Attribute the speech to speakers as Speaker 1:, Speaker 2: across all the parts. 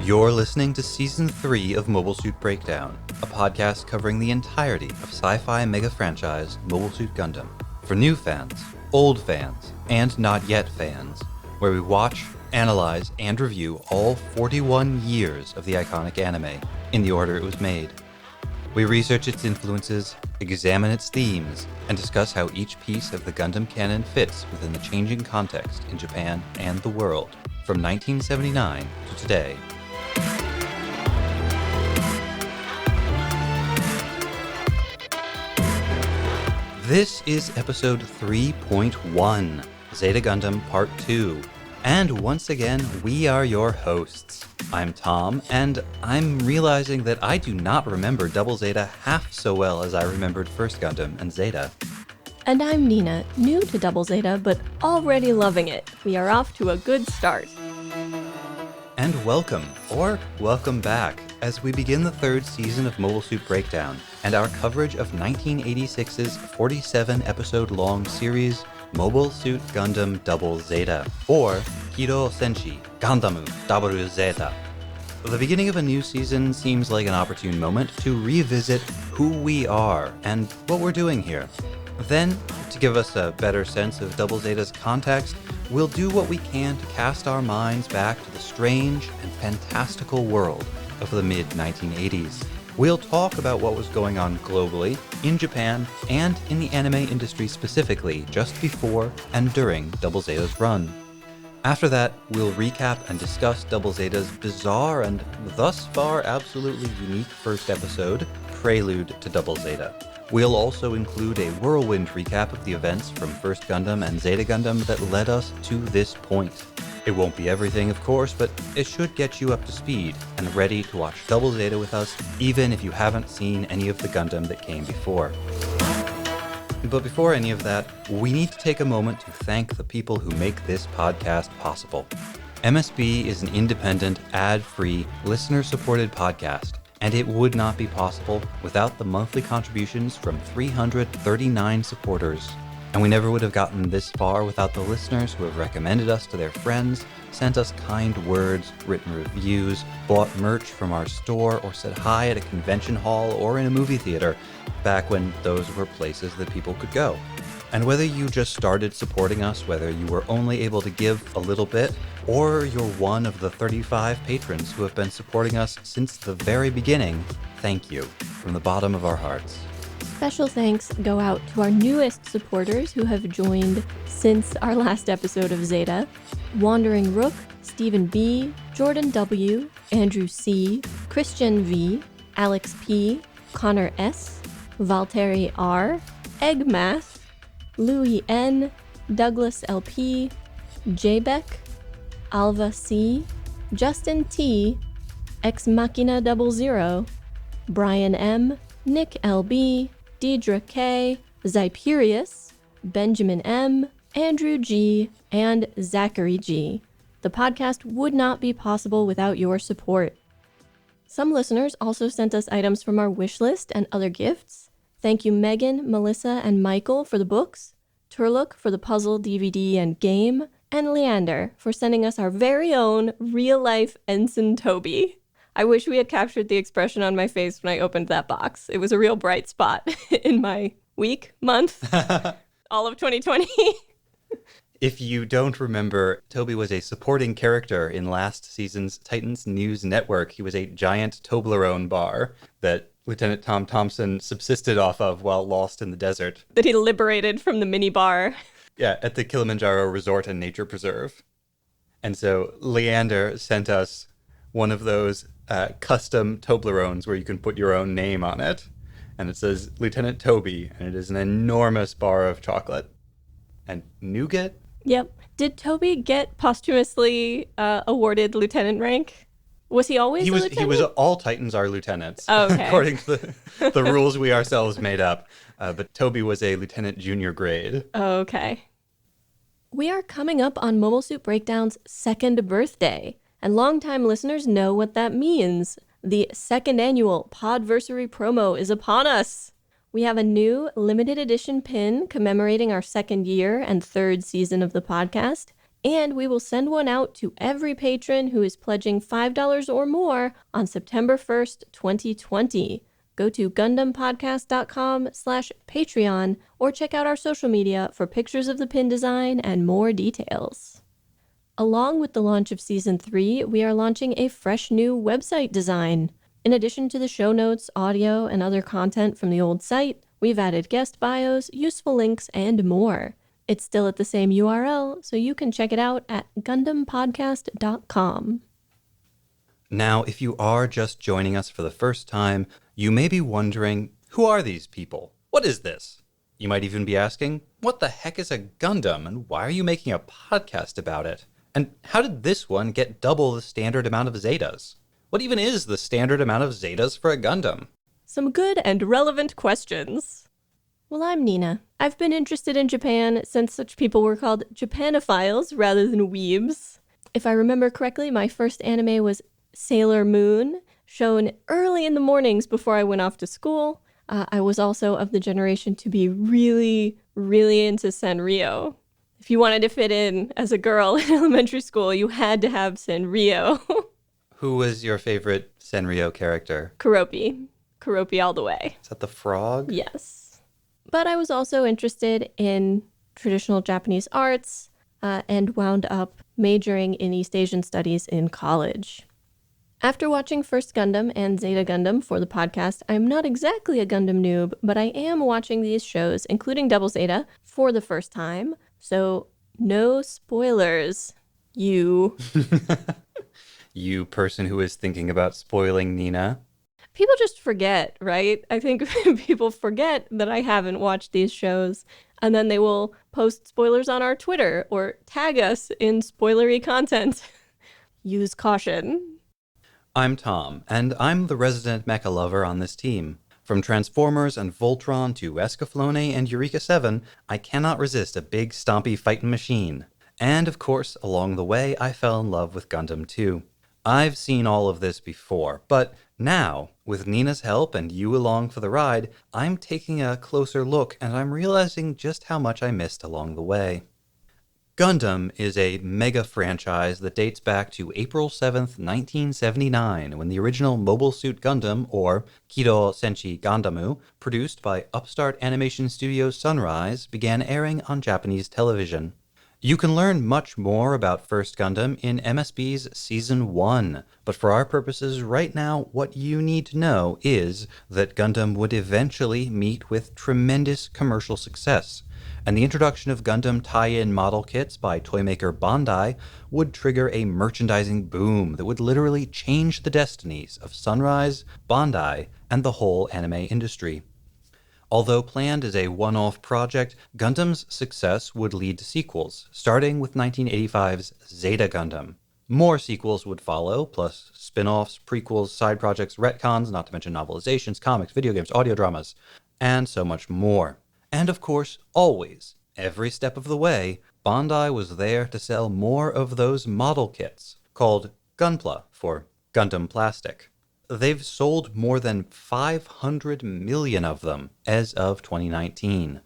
Speaker 1: You're listening to Season 3 of Mobile Suit Breakdown, a podcast covering the entirety of sci-fi mega franchise Mobile Suit Gundam. For new fans, old fans, and not yet fans, where we watch, analyze, and review all 41 years of the iconic anime, in the order it was made. We research its influences, examine its themes, and discuss how each piece of the Gundam canon fits within the changing context in Japan and the world, from 1979 to today. This is episode 3.1, Zeta Gundam Part 2, and once again, we are your hosts. I'm Tom, and I'm realizing that I do not remember Double Zeta half so well as I remembered First Gundam and Zeta.
Speaker 2: And I'm Nina, new to Double Zeta, but already loving it. We are off to a good start.
Speaker 1: And welcome, or welcome back, as we begin the third season of Mobile Suit Breakdown and our coverage of 1986's 47-episode-long series, Mobile Suit Gundam Double Zeta, or Kiro Senshi Gandamu Double Zeta. The beginning of a new season seems like an opportune moment to revisit who we are and what we're doing here. Then, to give us a better sense of Double Zeta's context, we'll do what we can to cast our minds back to the strange and fantastical world of the mid-1980s. We'll talk about what was going on globally, in Japan, and in the anime industry specifically, just before and during Double Zeta's run. After that, we'll recap and discuss Double Zeta's bizarre and thus far absolutely unique first episode, Prelude to Double Zeta. We'll also include a whirlwind recap of the events from First Gundam and Zeta Gundam that led us to this point. It won't be everything, of course, but it should get you up to speed and ready to watch Double Zeta with us, even if you haven't seen any of the Gundam that came before. But before any of that, we need to take a moment to thank the people who make this podcast possible. MSB is an independent, ad-free, listener-supported podcast, and it would not be possible without the monthly contributions from 339 supporters. And we never would have gotten this far without the listeners who have recommended us to their friends, sent us kind words, written reviews, bought merch from our store, or said hi at a convention hall or in a movie theater, back when those were places that people could go. And whether you just started supporting us, whether you were only able to give a little bit, or you're one of the 35 patrons who have been supporting us since the very beginning, thank you from the bottom of our hearts.
Speaker 2: Special thanks go out to our newest supporters who have joined since our last episode of Zeta: Wandering Rook, Stephen B., Jordan W., Andrew C., Christian V., Alex P., Connor S., Valtteri R., Eggmath, Louis N., Douglas LP, Jbeck, Alva C., Justin T., Ex Machina 00, Brian M., Nick LB, Deidre K., Zyperius, Benjamin M., Andrew G., and Zachary G. The podcast would not be possible without your support. Some listeners also sent us items from our wish list and other gifts. Thank you Megan, Melissa, and Michael for the books, Turlook for the puzzle, DVD, and game, and Leander for sending us our very own real-life Ensign Toby. I wish we had captured the expression on my face when I opened that box. It was a real bright spot in my week, month, all of 2020.
Speaker 1: If you don't remember, Toby was a supporting character in last season's Titans News Network. He was a giant Toblerone bar that Lieutenant Tom Thompson subsisted off of while lost in the desert.
Speaker 2: That he liberated from the minibar.
Speaker 1: Yeah, at the Kilimanjaro Resort and Nature Preserve. And so Leander sent us one of those custom Toblerones where you can put your own name on it. And it says Lieutenant Toby, and it is an enormous bar of chocolate. And nougat?
Speaker 2: Yep. Did Toby get posthumously awarded lieutenant rank? Was he always a lieutenant?
Speaker 1: He was all Titans are lieutenants,
Speaker 2: oh, okay.
Speaker 1: According to the rules we ourselves made up. But Toby was a lieutenant junior grade.
Speaker 2: Oh, okay. We are coming up on Mobile Suit Breakdown's second birthday, and longtime listeners know what that means. The second annual Podversary promo is upon us. We have a new limited edition pin commemorating our second year and third season of the podcast, And we will send one out to every patron who is pledging $5 or more on September 1st, 2020. Go to GundamPodcast.com/Patreon or check out our social media for pictures of the pin design and more details. Along with the launch of Season 3, we are launching a fresh new website design. In addition to the show notes, audio, and other content from the old site, we've added guest bios, useful links, and more. It's still at the same URL, so you can check it out at GundamPodcast.com.
Speaker 1: Now, if you are just joining us for the first time, you may be wondering, who are these people? What is this? You might even be asking, what the heck is a Gundam, and why are you making a podcast about it? And how did this one get double the standard amount of Zetas? What even is the standard amount of Zetas for a Gundam?
Speaker 2: Some good and relevant questions. Well, I'm Nina. I've been interested in Japan since such people were called Japanophiles rather than weebs. If I remember correctly, my first anime was Sailor Moon, shown early in the mornings before I went off to school. I was also of the generation to be really, really into Sanrio. If you wanted to fit in as a girl in elementary school, you had to have Sanrio.
Speaker 1: Who was your favorite Sanrio character?
Speaker 2: Kuropi. Kuropi all the way.
Speaker 1: Is that the frog?
Speaker 2: Yes. But I was also interested in traditional Japanese arts and wound up majoring in East Asian studies in college. After watching First Gundam and Zeta Gundam for the podcast, I'm not exactly a Gundam noob, but I am watching these shows, including Double Zeta, for the first time. So, no spoilers, you.
Speaker 1: You person who is thinking about spoiling Nina.
Speaker 2: People just forget, right? I think people forget that I haven't watched these shows, and then they will post spoilers on our Twitter or tag us in spoilery content. Use caution.
Speaker 1: I'm Tom, and I'm the resident mecha lover on this team. From Transformers and Voltron to Escaflowne and Eureka 7, I cannot resist a big stompy fightin' machine. And of course, along the way, I fell in love with Gundam too. I've seen all of this before, but now, with Nina's help and you along for the ride, I'm taking a closer look and I'm realizing just how much I missed along the way. Gundam is a mega franchise that dates back to April 7th, 1979, when the original Mobile Suit Gundam, or Kido Senshi Gandamu, produced by upstart animation studio Sunrise, began airing on Japanese television. You can learn much more about First Gundam in MSB's Season 1, but for our purposes right now, what you need to know is that Gundam would eventually meet with tremendous commercial success, and the introduction of Gundam tie-in model kits by toymaker Bandai would trigger a merchandising boom that would literally change the destinies of Sunrise, Bandai, and the whole anime industry. Although planned as a one-off project, Gundam's success would lead to sequels, starting with 1985's Zeta Gundam. More sequels would follow, plus spin-offs, prequels, side projects, retcons, not to mention novelizations, comics, video games, audio dramas, and so much more. And of course, always, every step of the way, Bandai was there to sell more of those model kits, called Gunpla for Gundam Plastic. They've sold more than 500 million of them as of 2019.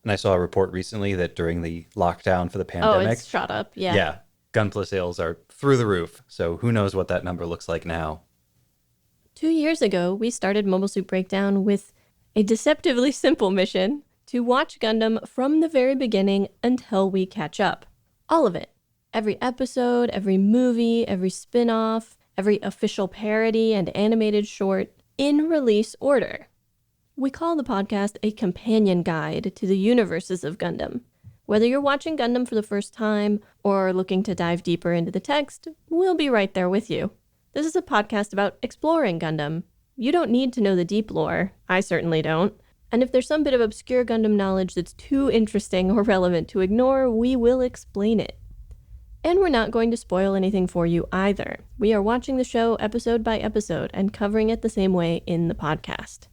Speaker 1: And I saw a report recently that during the lockdown for the pandemic...
Speaker 2: Oh, it's shot up, yeah.
Speaker 1: Yeah, Gunpla sales are through the roof, so who knows what that number looks like now.
Speaker 2: 2 years ago, we started Mobile Suit Breakdown with a deceptively simple mission to watch Gundam from the very beginning until we catch up. All of it. Every episode, every movie, every spin-off, every official parody and animated short, in release order. We call the podcast a companion guide to the universes of Gundam. Whether you're watching Gundam for the first time or looking to dive deeper into the text, we'll be right there with you. This is a podcast about exploring Gundam. You don't need to know the deep lore. I certainly don't. And if there's some bit of obscure Gundam knowledge that's too interesting or relevant to ignore, we will explain it. And we're not going to spoil anything for you either. We are watching the show episode by episode and covering it the same way in the podcast.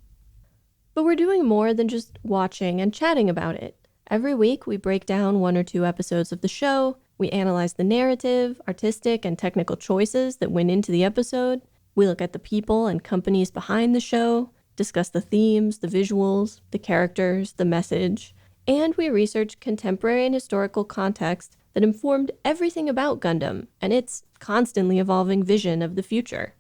Speaker 2: But we're doing more than just watching and chatting about it. Every week, we break down 1 or 2 episodes of the show. We analyze the narrative, artistic, and technical choices that went into the episode. We look at the people and companies behind the show, discuss the themes, the visuals, the characters, the message, and we research contemporary and historical context that informed everything about Gundam and its constantly evolving vision of the future.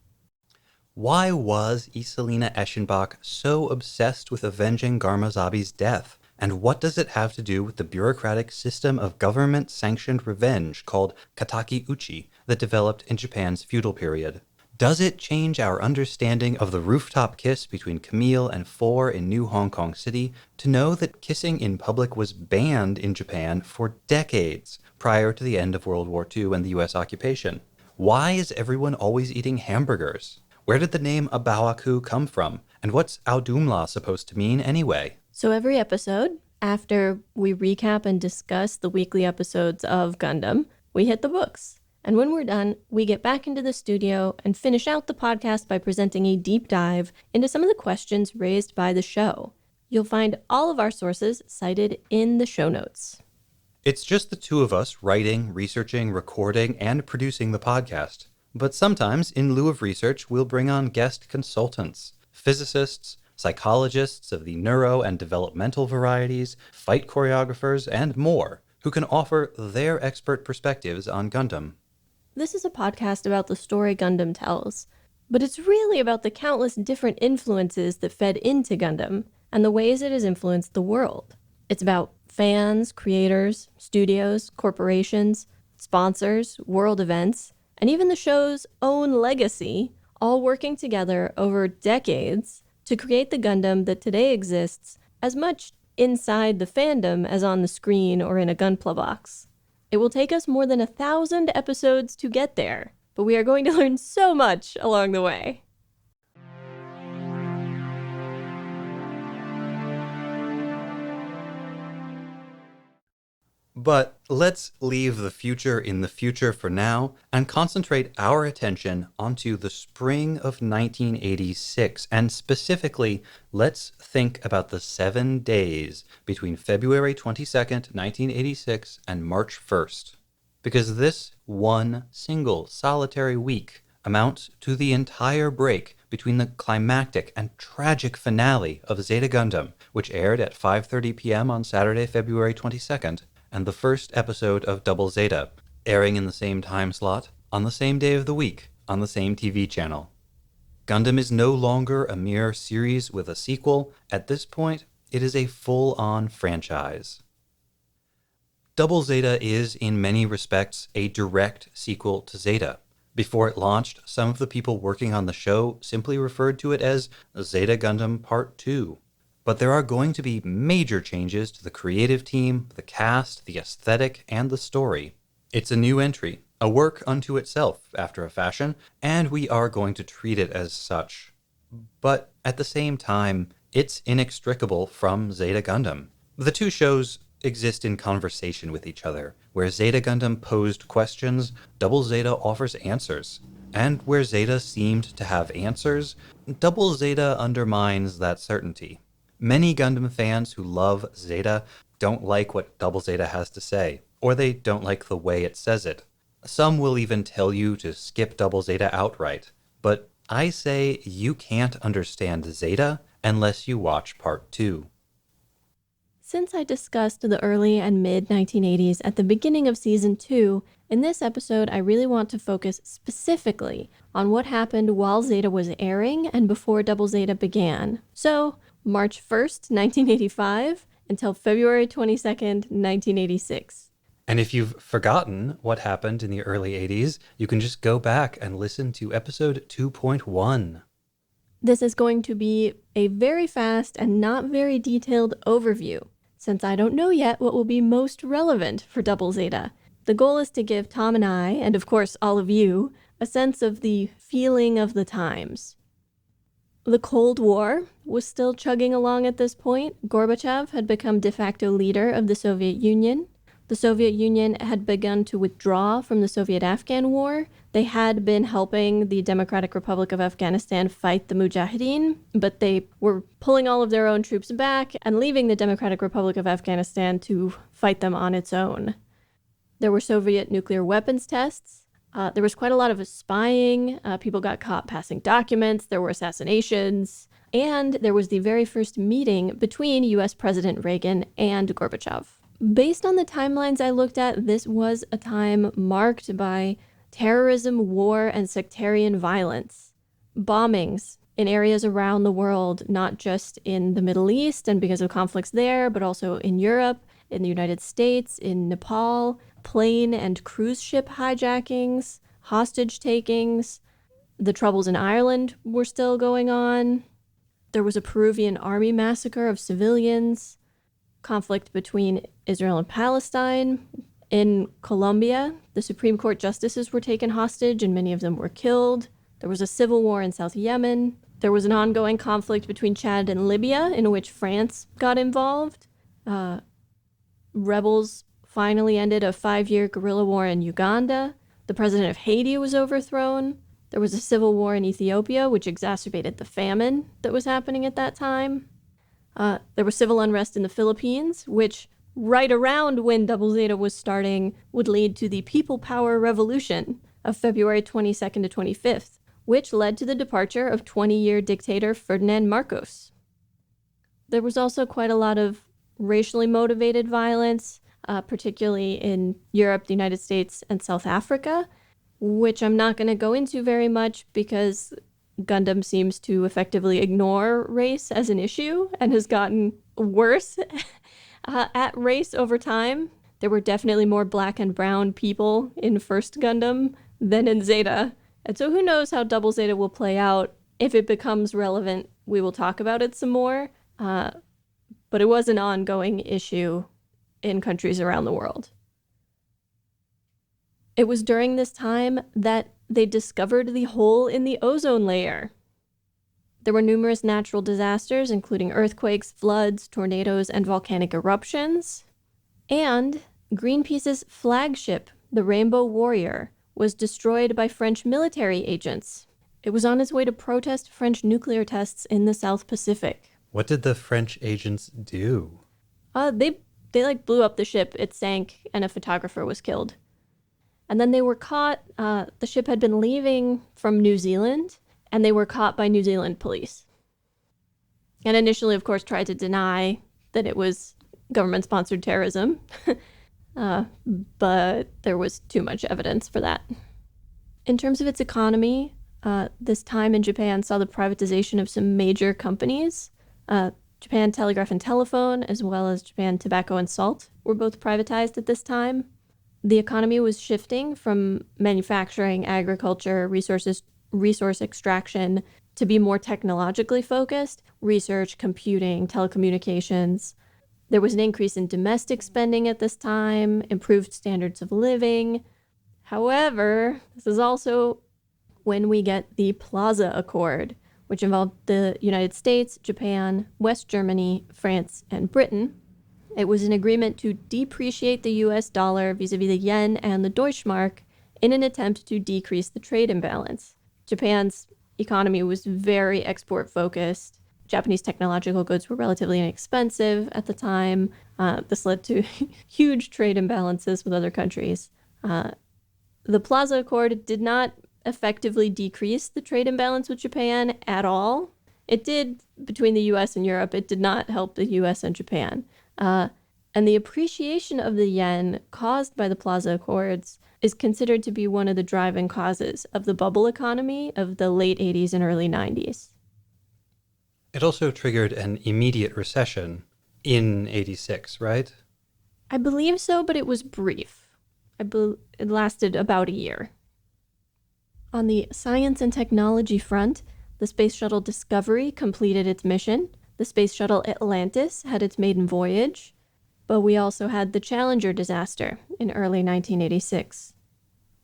Speaker 1: Why was Iselina Eschenbach so obsessed with avenging Garmazabi's death? And what does it have to do with the bureaucratic system of government-sanctioned revenge called Kataki Uchi that developed in Japan's feudal period? Does it change our understanding of the rooftop kiss between Camille and Four in New Hong Kong City to know that kissing in public was banned in Japan for decades prior to the end of World War II and the US occupation? Why is everyone always eating hamburgers? Where did the name Abawaku come from? And what's Audumla supposed to mean anyway?
Speaker 2: So every episode, after we recap and discuss the weekly episodes of Gundam, we hit the books. And when we're done, we get back into the studio and finish out the podcast by presenting a deep dive into some of the questions raised by the show. You'll find all of our sources cited in the show notes.
Speaker 1: It's just the two of us writing, researching, recording, and producing the podcast. But sometimes, in lieu of research, we'll bring on guest consultants, physicists, psychologists of the neuro and developmental varieties, fight choreographers, and more, who can offer their expert perspectives on Gundam.
Speaker 2: This is a podcast about the story Gundam tells, but it's really about the countless different influences that fed into Gundam and the ways it has influenced the world. It's about fans, creators, studios, corporations, sponsors, world events, and even the show's own legacy, all working together over decades to create the Gundam that today exists as much inside the fandom as on the screen or in a Gunpla box. It will take us more than 1,000 episodes to get there, but we are going to learn so much along the way.
Speaker 1: But let's leave the future in the future for now and concentrate our attention onto the spring of 1986. And specifically, let's think about the 7 days between February 22nd, 1986 and March 1st. Because this one single solitary week amounts to the entire break between the climactic and tragic finale of Zeta Gundam, which aired at 5:30 p.m. on Saturday, February 22nd, and the first episode of Double Zeta, airing in the same time slot, on the same day of the week, on the same TV channel. Gundam is no longer a mere series with a sequel. At this point, it is a full-on franchise. Double Zeta is, in many respects, a direct sequel to Zeta. Before it launched, some of the people working on the show simply referred to it as Zeta Gundam Part 2. But there are going to be major changes to the creative team, the cast, the aesthetic, and the story. It's a new entry, a work unto itself, after a fashion, and we are going to treat it as such. But at the same time, it's inextricable from Zeta Gundam. The two shows exist in conversation with each other. Where Zeta Gundam posed questions, Double Zeta offers answers. And where Zeta seemed to have answers, Double Zeta undermines that certainty. Many Gundam fans who love Zeta don't like what Double Zeta has to say, or they don't like the way it says it. Some will even tell you to skip Double Zeta outright, but I say you can't understand Zeta unless you watch Part 2.
Speaker 2: Since I discussed the early and mid-1980s at the beginning of Season 2, in this episode I really want to focus specifically on what happened while Zeta was airing and before Double Zeta began. So, March 1st, 1985, until February 22nd, 1986.
Speaker 1: And if you've forgotten what happened in the early 80s, you can just go back and listen to episode 2.1.
Speaker 2: This is going to be a very fast and not very detailed overview, since I don't know yet what will be most relevant for Double Zeta. The goal is to give Tom and I, and of course all of you, a sense of the feeling of the times. The Cold War was still chugging along at this point. Gorbachev had become de facto leader of the Soviet Union. The Soviet Union had begun to withdraw from the Soviet-Afghan War. They had been helping the Democratic Republic of Afghanistan fight the Mujahideen, but they were pulling all of their own troops back and leaving the Democratic Republic of Afghanistan to fight them on its own. There were Soviet nuclear weapons tests. There was quite a lot of spying. People got caught passing documents. There were assassinations. And there was the very first meeting between U.S. President Reagan and Gorbachev. Based on the timelines I looked at, this was a time marked by terrorism, war, and sectarian violence. Bombings in areas around the world, not just in the Middle East and because of conflicts there, but also in Europe, in the United States, in Nepal, plane and cruise ship hijackings, hostage takings. The troubles in Ireland were still going on. There was a Peruvian army massacre of civilians, conflict between Israel and Palestine. In Colombia, the Supreme Court justices were taken hostage and many of them were killed. There was a civil war in South Yemen. There was an ongoing conflict between Chad and Libya in which France got involved. Rebels finally ended a 5-year guerrilla war in Uganda. The president of Haiti was overthrown. There was a civil war in Ethiopia, which exacerbated the famine that was happening at that time. There was civil unrest in the Philippines, which right around when Double Zeta was starting would lead to the People Power Revolution of February 22nd to 25th, which led to the departure of 20-year dictator Ferdinand Marcos. There was also quite a lot of racially motivated violence, particularly in Europe, the United States, and South Africa, which I'm not going to go into very much because Gundam seems to effectively ignore race as an issue and has gotten worse at race over time. There were definitely more black and brown people in First Gundam than in Zeta. And so who knows how Double Zeta will play out. If it becomes relevant, we will talk about it some more. But it was an ongoing issue in countries around the world. It was during this time that they discovered the hole in the ozone layer. There were numerous natural disasters, including earthquakes, floods, tornadoes, and volcanic eruptions. And Greenpeace's flagship, the Rainbow Warrior, was destroyed by French military agents. It was on its way to protest French nuclear tests in the South Pacific.
Speaker 1: What did the French agents do?
Speaker 2: They blew up the ship, it sank, and a photographer was killed. And then they were caught. The ship had been leaving from New Zealand, and they were caught by New Zealand police. And initially, of course, tried to deny that it was government-sponsored terrorism. But there was too much evidence for that. In terms of its economy, this time in Japan saw the privatization of some major companies. Japan Telegraph and Telephone, as well as Japan Tobacco and Salt, were both privatized at this time. The economy was shifting from manufacturing, agriculture, resource extraction to be more technologically focused, research, computing, telecommunications. There was an increase in domestic spending at this time, improved standards of living. However, this is also when we get the Plaza Accord, which involved the United States, Japan, West Germany, France, and Britain. It was an agreement to depreciate the US dollar vis-a-vis the yen and the Deutschmark in an attempt to decrease the trade imbalance. Japan's economy was very export-focused. Japanese technological goods were relatively inexpensive at the time. This led to huge trade imbalances with other countries. The Plaza Accord did not effectively decrease the trade imbalance with Japan at all. It did between the US and Europe. It did not help the US and Japan. And the appreciation of the yen caused by the Plaza Accords is considered to be one of the driving causes of the bubble economy of the late 80s and early 90s.
Speaker 1: It also triggered an immediate recession in 86, right?
Speaker 2: I believe so, but it was brief. It lasted about a year. On the science and technology front, the Space Shuttle Discovery completed its mission. The Space Shuttle Atlantis had its maiden voyage. But we also had the Challenger disaster in early 1986.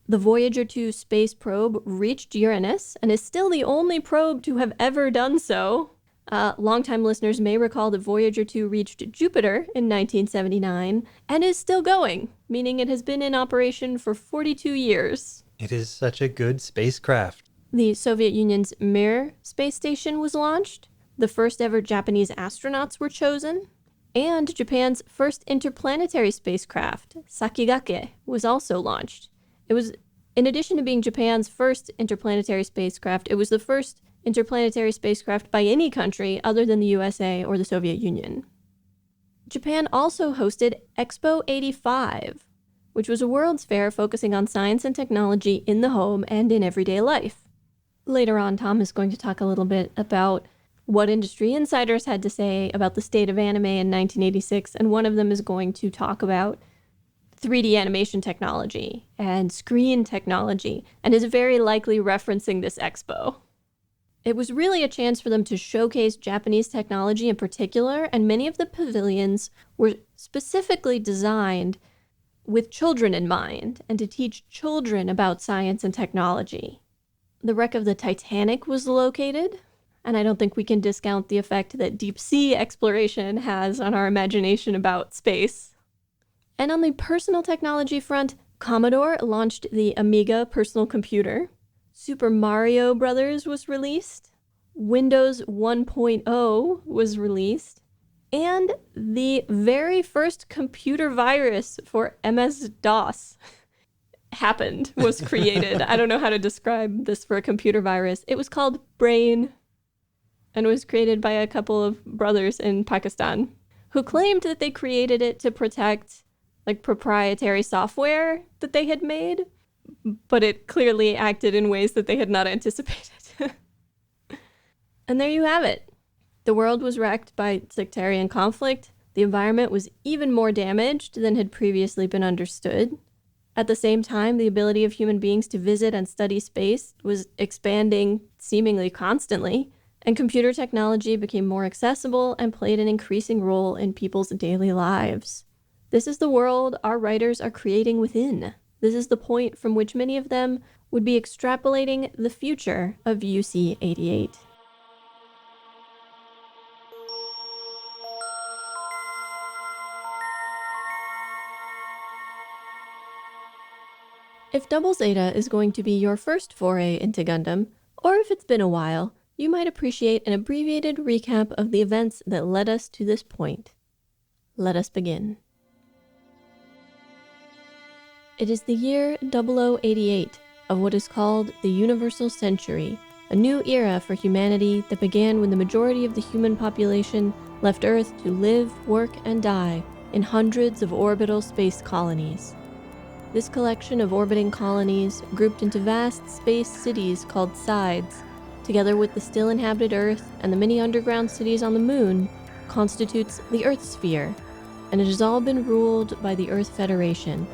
Speaker 2: The Voyager 2 space probe reached Uranus and is still the only probe to have ever done so. Longtime listeners may recall that Voyager 2 reached Jupiter in 1979 and is still going, meaning it has been in operation for 42 years.
Speaker 1: It is such a good spacecraft.
Speaker 2: The Soviet Union's Mir space station was launched. The first ever Japanese astronauts were chosen. And Japan's first interplanetary spacecraft, Sakigake, was also launched. It was, in addition to being Japan's first interplanetary spacecraft, it was the first interplanetary spacecraft by any country other than the USA or the Soviet Union. Japan also hosted Expo 85, which was a World's Fair focusing on science and technology in the home and in everyday life. Later on, Tom is going to talk a little bit about what industry insiders had to say about the state of anime in 1986, and one of them is going to talk about 3D animation technology and screen technology, and is very likely referencing this expo. It was really a chance for them to showcase Japanese technology in particular, and many of the pavilions were specifically designed with children in mind and to teach children about science and technology. The wreck of the Titanic was located, and I don't think we can discount the effect that deep sea exploration has on our imagination about space. And on the personal technology front, Commodore launched the Amiga personal computer. Super Mario Bros. Was released. Windows 1.0 was released. And the very first computer virus for MS-DOS was created. I don't know how to describe this for a computer virus. It was called Brain, and it was created by a couple of brothers in Pakistan who claimed that they created it to protect proprietary software that they had made, but it clearly acted in ways that they had not anticipated. And there you have it. The world was wrecked by sectarian conflict. The environment was even more damaged than had previously been understood. At the same time, the ability of human beings to visit and study space was expanding seemingly constantly, and computer technology became more accessible and played an increasing role in people's daily lives. This is the world our writers are creating within. This is the point from which many of them would be extrapolating the future of UC88. If Double Zeta is going to be your first foray into Gundam, or if it's been a while, you might appreciate an abbreviated recap of the events that led us to this point. Let us begin. It is the year 0088 of what is called the Universal Century, a new era for humanity that began when the majority of the human population left Earth to live, work, and die in hundreds of orbital space colonies. This collection of orbiting colonies, grouped into vast space cities called Sides, together with the still inhabited Earth and the many underground cities on the Moon, constitutes the Earth Sphere, and it has all been ruled by the Earth Federation.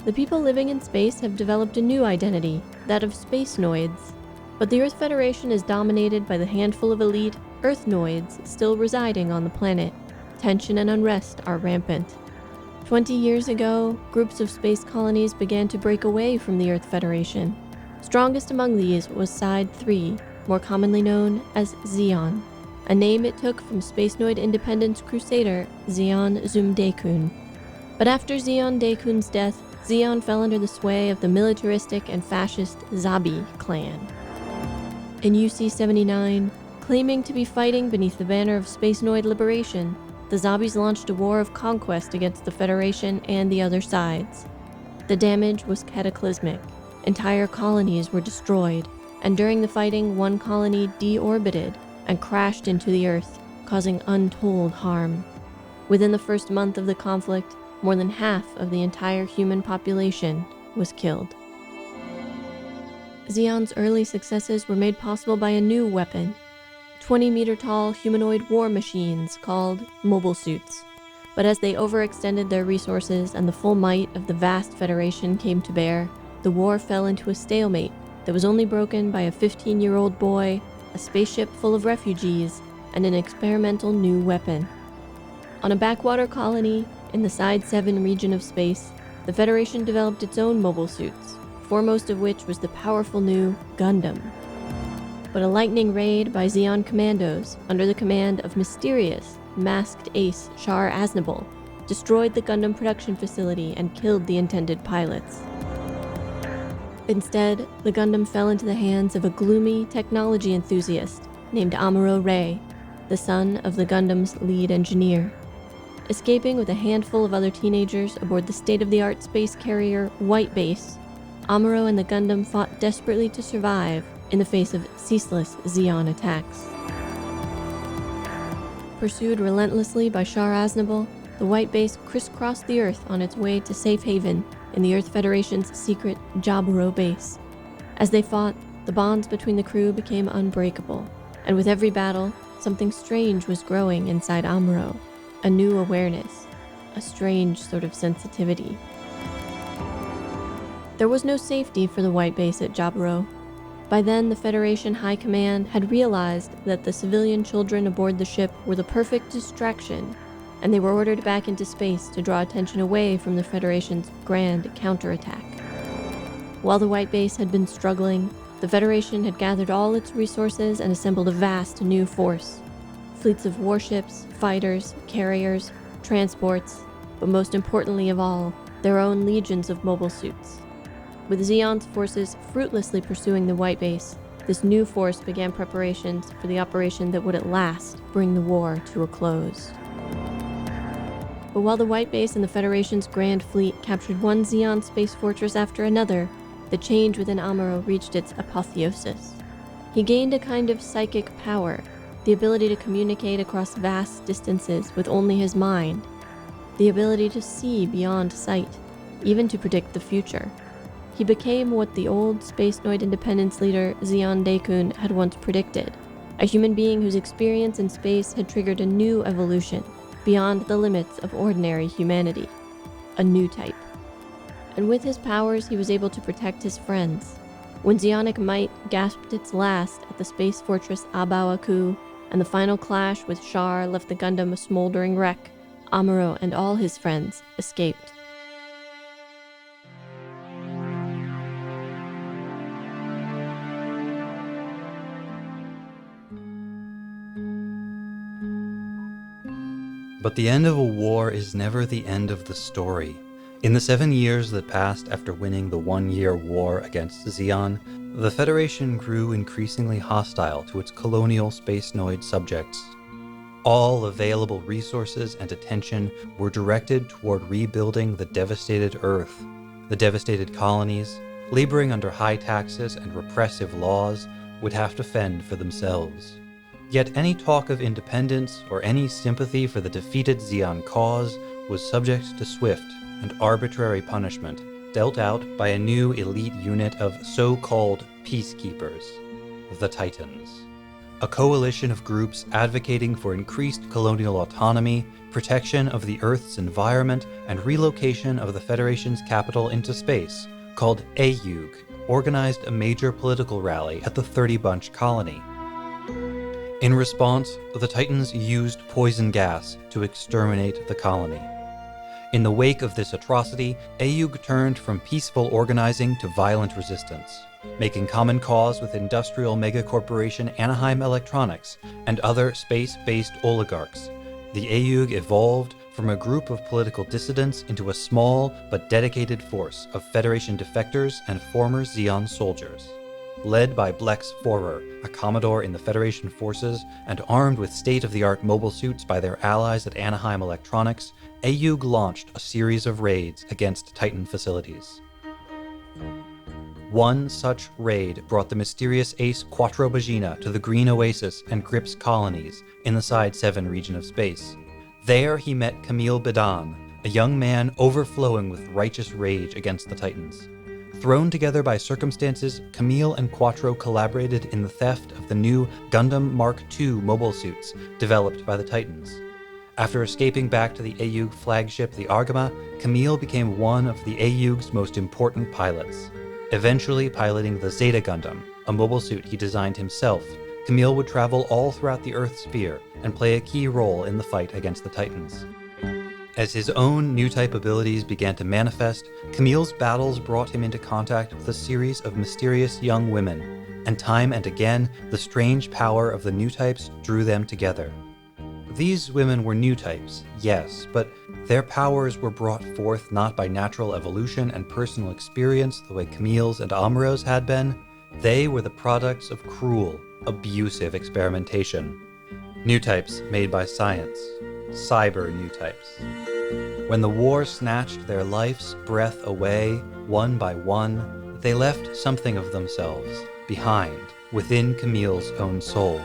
Speaker 2: The people living in space have developed a new identity, that of Spacenoids, but the Earth Federation is dominated by the handful of elite Earthnoids still residing on the planet. Tension and unrest are rampant. 20 years ago, groups of space colonies began to break away from the Earth Federation. Strongest among these was Side 3, more commonly known as Zeon, a name it took from Spacenoid Independence Crusader Zeon Zumdaikun. But after Zeon Daikun's death, Zeon fell under the sway of the militaristic and fascist Zabi clan. In UC-79, claiming to be fighting beneath the banner of Spacenoid liberation, the Zabis launched a war of conquest against the Federation and the other sides. The damage was cataclysmic. Entire colonies were destroyed, and during the fighting, one colony deorbited and crashed into the Earth, causing untold harm. Within the first month of the conflict, more than half of the entire human population was killed. Zeon's early successes were made possible by a new weapon, 20-meter-tall humanoid war machines called mobile suits. But as they overextended their resources and the full might of the vast Federation came to bear, the war fell into a stalemate that was only broken by a 15-year-old boy, a spaceship full of refugees, and an experimental new weapon. On a backwater colony in the Side 7 region of space, the Federation developed its own mobile suits, foremost of which was the powerful new Gundam. But a lightning raid by Zeon commandos, under the command of mysterious, masked ace Char Aznable, destroyed the Gundam production facility and killed the intended pilots. Instead, the Gundam fell into the hands of a gloomy technology enthusiast named Amuro Ray, the son of the Gundam's lead engineer. Escaping with a handful of other teenagers aboard the state-of-the-art space carrier White Base, Amuro and the Gundam fought desperately to survive in the face of ceaseless Zeon attacks. Pursued relentlessly by Shar Aznable, the White Base crisscrossed the Earth on its way to safe haven in the Earth Federation's secret Jaburo base. As they fought, the bonds between the crew became unbreakable, and with every battle, something strange was growing inside Amuro. A new awareness, a strange sort of sensitivity. There was no safety for the White Base at Jaburo. By then, the Federation High Command had realized that the civilian children aboard the ship were the perfect distraction, and they were ordered back into space to draw attention away from the Federation's grand counterattack. While the White Base had been struggling, the Federation had gathered all its resources and assembled a vast new force. Fleets of warships, fighters, carriers, transports, but most importantly of all, their own legions of mobile suits. With Zeon's forces fruitlessly pursuing the White Base, this new force began preparations for the operation that would at last bring the war to a close. But while the White Base and the Federation's Grand Fleet captured one Zeon space fortress after another, the change within Amuro reached its apotheosis. He gained a kind of psychic power, the ability to communicate across vast distances with only his mind, the ability to see beyond sight, even to predict the future. He became what the old Spacenoid Independence leader Zeon Daikun had once predicted, a human being whose experience in space had triggered a new evolution, beyond the limits of ordinary humanity. A new type. And with his powers, he was able to protect his friends. When Zeonic might gasped its last at the space fortress Abao-Aku, and the final clash with Shar left the Gundam a smoldering wreck, Amuro and all his friends escaped.
Speaker 1: But the end of a war is never the end of the story. In the 7 years that passed after winning the 1-year war against Zeon, the Federation grew increasingly hostile to its colonial Spacenoid subjects. All available resources and attention were directed toward rebuilding the devastated Earth. The devastated colonies, laboring under high taxes and repressive laws, would have to fend for themselves. Yet any talk of independence or any sympathy for the defeated Zeon cause was subject to swift and arbitrary punishment dealt out by a new elite unit of so-called peacekeepers, the Titans. A coalition of groups advocating for increased colonial autonomy, protection of the Earth's environment, and relocation of the Federation's capital into space, called AEUG, organized a major political rally at the 30 Bunch colony. In response, the Titans used poison gas to exterminate the colony. In the wake of this atrocity, AEUG turned from peaceful organizing to violent resistance, making common cause with industrial megacorporation Anaheim Electronics and other space-based oligarchs. The AEUG evolved from a group of political dissidents into a small but dedicated force of Federation defectors and former Zeon soldiers. Led by Blex Forer, a Commodore in the Federation forces, and armed with state-of-the-art mobile suits by their allies at Anaheim Electronics, AEUG launched a series of raids against Titan facilities. One such raid brought the mysterious ace Quattro Bagina to the Green Oasis and Grips colonies in the Side 7 region of space. There he met Camille Bedan, a young man overflowing with righteous rage against the Titans. Thrown together by circumstances, Camille and Quattro collaborated in the theft of the new Gundam Mark II mobile suits developed by the Titans. After escaping back to the AEUG flagship, the Argama, Camille became one of the AEUG's most important pilots. Eventually piloting the Zeta Gundam, a mobile suit he designed himself, Camille would travel all throughout the Earth sphere and play a key role in the fight against the Titans. As his own new type abilities began to manifest, Camille's battles brought him into contact with a series of mysterious young women, and time and again, the strange power of the new types drew them together. These women were new types, yes, but their powers were brought forth not by natural evolution and personal experience the way Camille's and Amuro's had been. They were the products of cruel, abusive experimentation. New types made by science. Cyber new types. When the war snatched their life's breath away, one by one, they left something of themselves behind within Camille's own soul.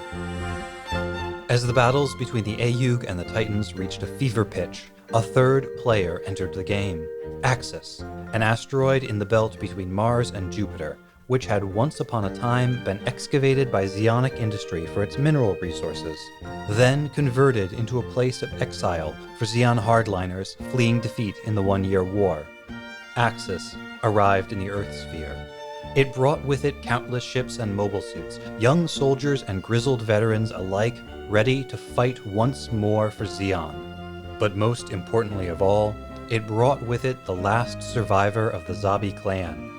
Speaker 1: As the battles between the Ayug and the Titans reached a fever pitch, a third player entered the game, Axis, an asteroid in the belt between Mars and Jupiter, which had once upon a time been excavated by Zeonic industry for its mineral resources, then converted into a place of exile for Zeon hardliners fleeing defeat in the One-Year War. Axis arrived in the Earth sphere. It brought with it countless ships and mobile suits, young soldiers and grizzled veterans alike ready to fight once more for Zeon. But most importantly of all, it brought with it the last survivor of the Zabi clan,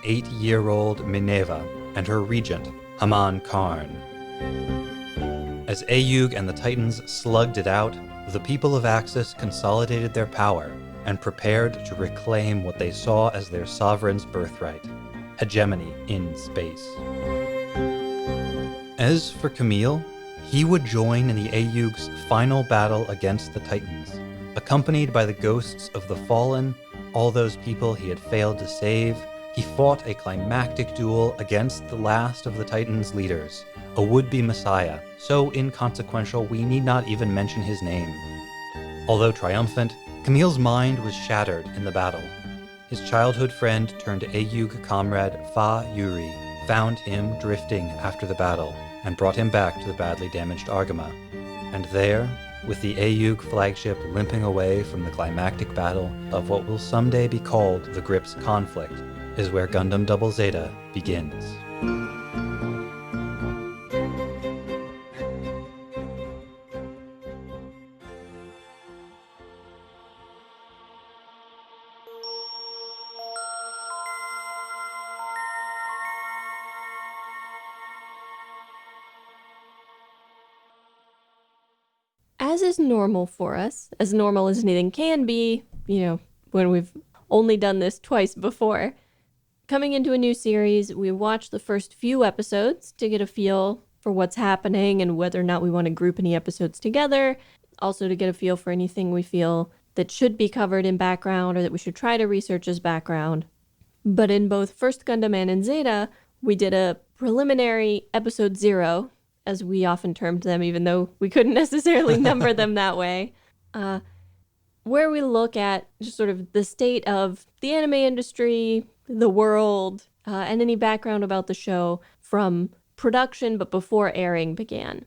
Speaker 1: 8-year-old Mineva and her regent, Haman Karn. As Ayug and the Titans slugged it out, the people of Axis consolidated their power and prepared to reclaim what they saw as their sovereign's birthright, hegemony in space. As for Camille, he would join in the Ayug's final battle against the Titans, accompanied by the ghosts of the fallen, all those people he had failed to save. He fought a climactic duel against the last of the Titans' leaders, a would-be messiah, so inconsequential we need not even mention his name. Although triumphant, Camille's mind was shattered in the battle. His childhood friend turned Ayug comrade Fa Yuri found him drifting after the battle and brought him back to the badly damaged Argama. And there, with the Ayug flagship limping away from the climactic battle of what will someday be called the Grips conflict, is where Gundam Double Zeta begins.
Speaker 2: As is normal for us, as normal as anything can be, when we've only done this twice before, coming into a new series, we watch the first few episodes to get a feel for what's happening and whether or not we want to group any episodes together, also to get a feel for anything we feel that should be covered in background or that we should try to research as background. But in both First Gundam and in Zeta, we did a preliminary episode 0, as we often termed them, even though we couldn't necessarily number them that way, where we look at just sort of the state of the anime industry, the world, and any background about the show from production but before airing began.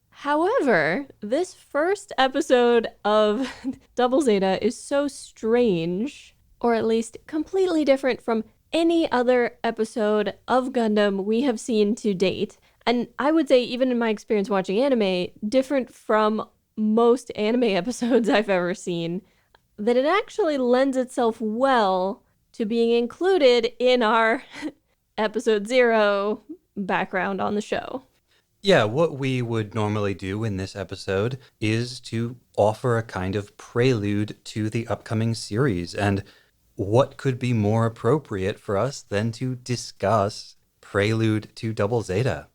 Speaker 2: However, this first episode of Double Zeta is so strange, or at least completely different from any other episode of Gundam we have seen to date. And I would say, even in my experience watching anime, different from most anime episodes I've ever seen, that it actually lends itself well to being included in our episode 0 background on the show.
Speaker 1: Yeah, what we would normally do in this episode is to offer a kind of prelude to the upcoming series. And what could be more appropriate for us than to discuss Prelude to Double Zeta?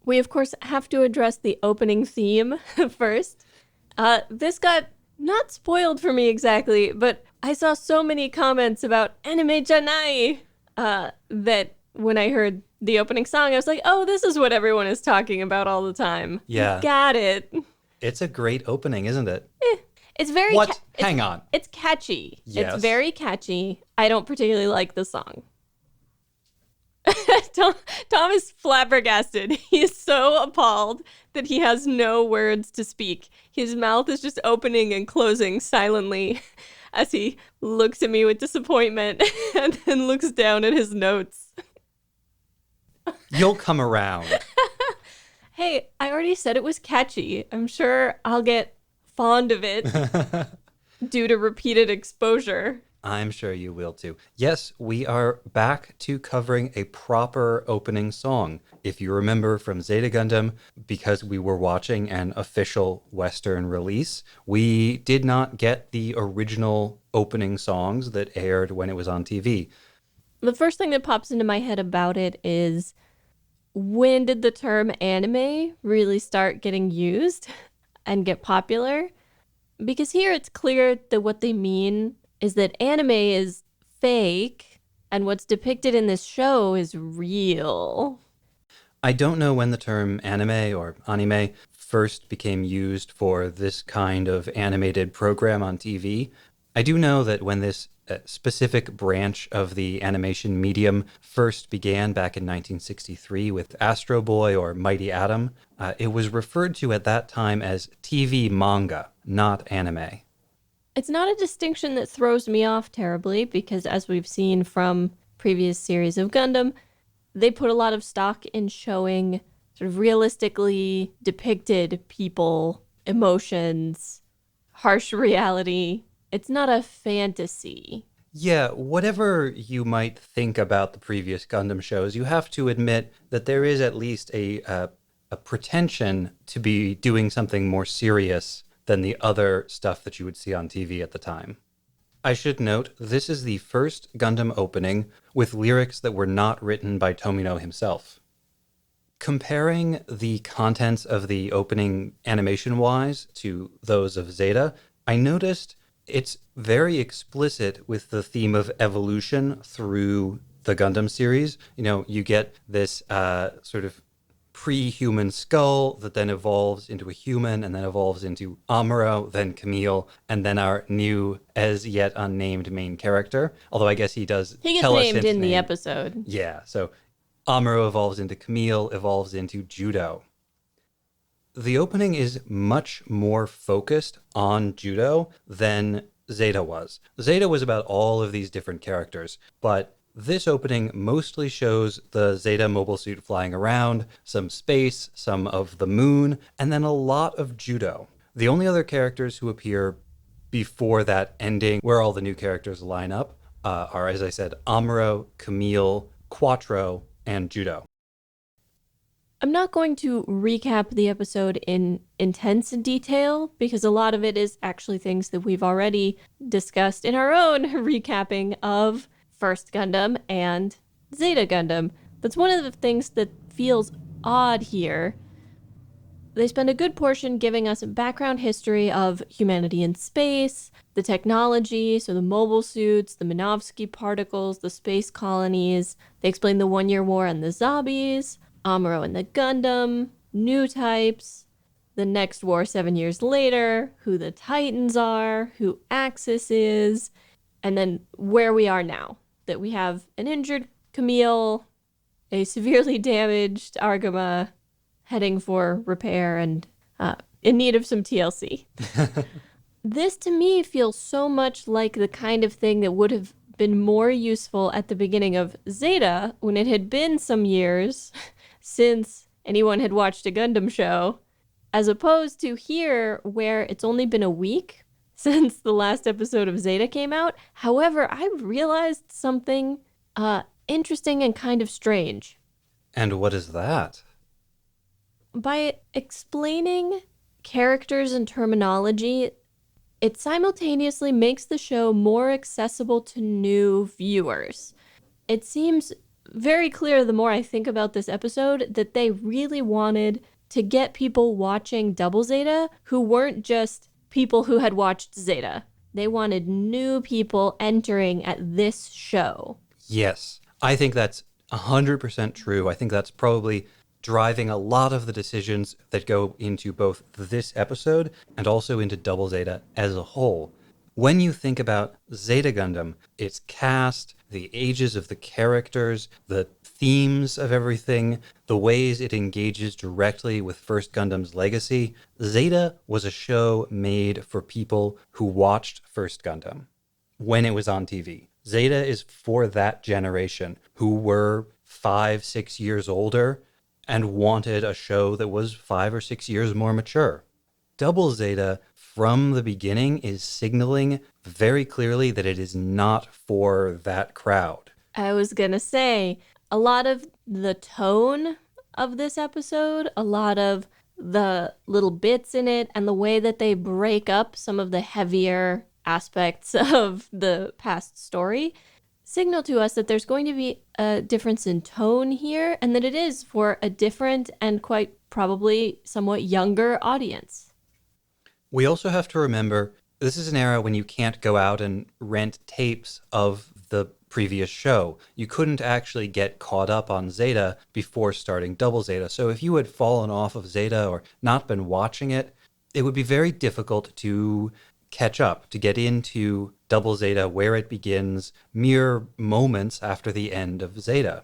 Speaker 2: We, of course, have to address the opening theme first. This got not spoiled for me exactly, but I saw so many comments about anime janai that when I heard the opening song, I was like, oh, this is what everyone is talking about all the time.
Speaker 1: Yeah.
Speaker 2: Got it.
Speaker 1: It's a great opening, isn't it?
Speaker 2: It's very...
Speaker 1: What? Hang on.
Speaker 2: It's catchy.
Speaker 1: Yes.
Speaker 2: It's very catchy. I don't particularly like the song. Tom is flabbergasted. He is so appalled that he has no words to speak. His mouth is just opening and closing silently as he looks at me with disappointment and then looks down at his notes.
Speaker 1: You'll come around.
Speaker 2: Hey, I already said it was catchy. I'm sure I'll get fond of it due to repeated exposure.
Speaker 1: I'm sure you will too. Yes, we are back to covering a proper opening song. If you remember from Zeta Gundam, because we were watching an official Western release, we did not get the original opening songs that aired when it was on TV.
Speaker 2: The first thing that pops into my head about it is, when did the term anime really start getting used and get popular? Because here it's clear that what they mean is that anime is fake and what's depicted in this show is real.
Speaker 1: I don't know when the term anime or anime first became used for this kind of animated program on TV. I do know that when this specific branch of the animation medium first began back in 1963 with Astro Boy or Mighty Atom, it was referred to at that time as TV manga, not anime.
Speaker 2: It's not a distinction that throws me off terribly because, as we've seen from previous series of Gundam, they put a lot of stock in showing sort of realistically depicted people, emotions, harsh reality. It's not a fantasy.
Speaker 1: Yeah, whatever you might think about the previous Gundam shows, you have to admit that there is at least a pretension to be doing something more serious than the other stuff that you would see on TV at the time. I should note, this is the first Gundam opening with lyrics that were not written by Tomino himself. Comparing the contents of the opening animation-wise to those of Zeta, I noticed it's very explicit with the theme of evolution through the Gundam series. You know, you get this sort of pre-human skull that then evolves into a human and then evolves into Amuro, then Camille, and then our new, as yet unnamed main character. Although I guess he does
Speaker 2: He gets
Speaker 1: tell us
Speaker 2: named
Speaker 1: his
Speaker 2: in the
Speaker 1: name.
Speaker 2: episode.
Speaker 1: Yeah, so Amuro evolves into Camille, evolves into Judo. The opening is much more focused on Judo than Zeta was. Zeta was about all of these different characters, but this opening mostly shows the Zeta mobile suit flying around, some space, some of the moon, and then a lot of Judo. The only other characters who appear before that ending, where all the new characters line up, are, as I said, Amuro, Camille, Quattro, and Judo.
Speaker 2: I'm not going to recap the episode in intense detail because a lot of it is actually things that we've already discussed in our own recapping of First Gundam and Zeta Gundam. That's one of the things that feels odd here. They spend a good portion giving us a background history of humanity in space, the technology, so the mobile suits, the Minovsky particles, the space colonies. They explain the 1-year war and the Zombies, Amuro and the Gundam, new types, the next war 7 years later, who the Titans are, who Axis is, and then where we are now. That we have an injured Camille, a severely damaged Argama heading for repair and in need of some TLC. This to me feels so much like the kind of thing that would have been more useful at the beginning of Zeta when it had been some years since anyone had watched a Gundam show, as opposed to here where it's only been a week since the last episode of Zeta came out. However, I realized something interesting and kind of strange.
Speaker 1: And what is that?
Speaker 2: By explaining characters and terminology, it simultaneously makes the show more accessible to new viewers. It seems very clear the more I think about this episode that they really wanted to get people watching Double Zeta who weren't just people who had watched Zeta. They wanted new people entering at this show.
Speaker 1: Yes, I think that's 100% true. I think that's probably driving a lot of the decisions that go into both this episode and also into Double Zeta as a whole. When you think about Zeta Gundam, its cast, the ages of the characters, the themes of everything, the ways it engages directly with First Gundam's legacy, Zeta was a show made for people who watched First Gundam when it was on TV. Zeta is for that generation who were 5-6 years older and wanted a show that was 5 or 6 years more mature. Double Zeta, from the beginning, is signaling very clearly that it is not for that crowd.
Speaker 2: I was gonna say, a lot of the tone of this episode, a lot of the little bits in it, and the way that they break up some of the heavier aspects of the past story signal to us that there's going to be a difference in tone here, and that it is for a different and quite probably somewhat younger audience.
Speaker 1: We also have to remember, this is an era when you can't go out and rent tapes of the previous show. You couldn't actually get caught up on Zeta before starting Double Zeta. So if you had fallen off of Zeta or not been watching it, it would be very difficult to catch up, to get into Double Zeta where it begins mere moments after the end of Zeta.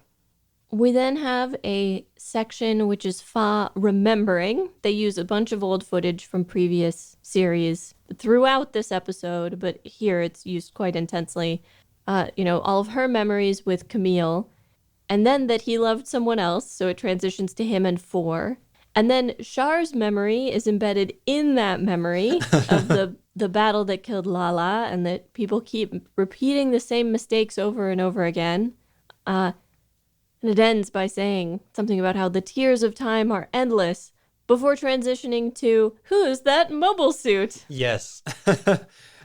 Speaker 2: We then have a section which is Fa remembering. They use a bunch of old footage from previous series throughout this episode, but here it's used quite intensely. All of her memories with Camille, and then that he loved someone else, so it transitions to him and Four. And then Char's memory is embedded in that memory of the battle that killed Lala, and that people keep repeating the same mistakes over and over again. And it ends by saying something about how the tears of time are endless before transitioning to, who's that mobile suit?
Speaker 1: Yes.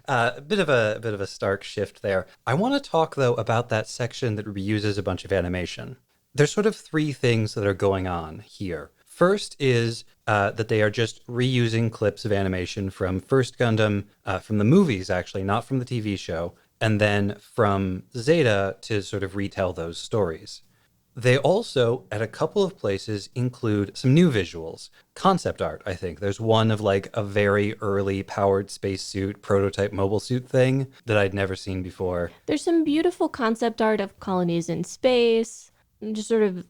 Speaker 1: A bit of a stark shift there. I want to talk, though, about that section that reuses a bunch of animation. There's sort of three things that are going on here. First is that they are just reusing clips of animation from First Gundam, from the movies, actually, not from the TV show, and then from Zeta to sort of retell those stories. They also, at a couple of places, include some new visuals. Concept art, I think. There's one of like a very early powered spacesuit, prototype mobile suit thing that I'd never seen before.
Speaker 2: There's some beautiful concept art of colonies in space, just sort of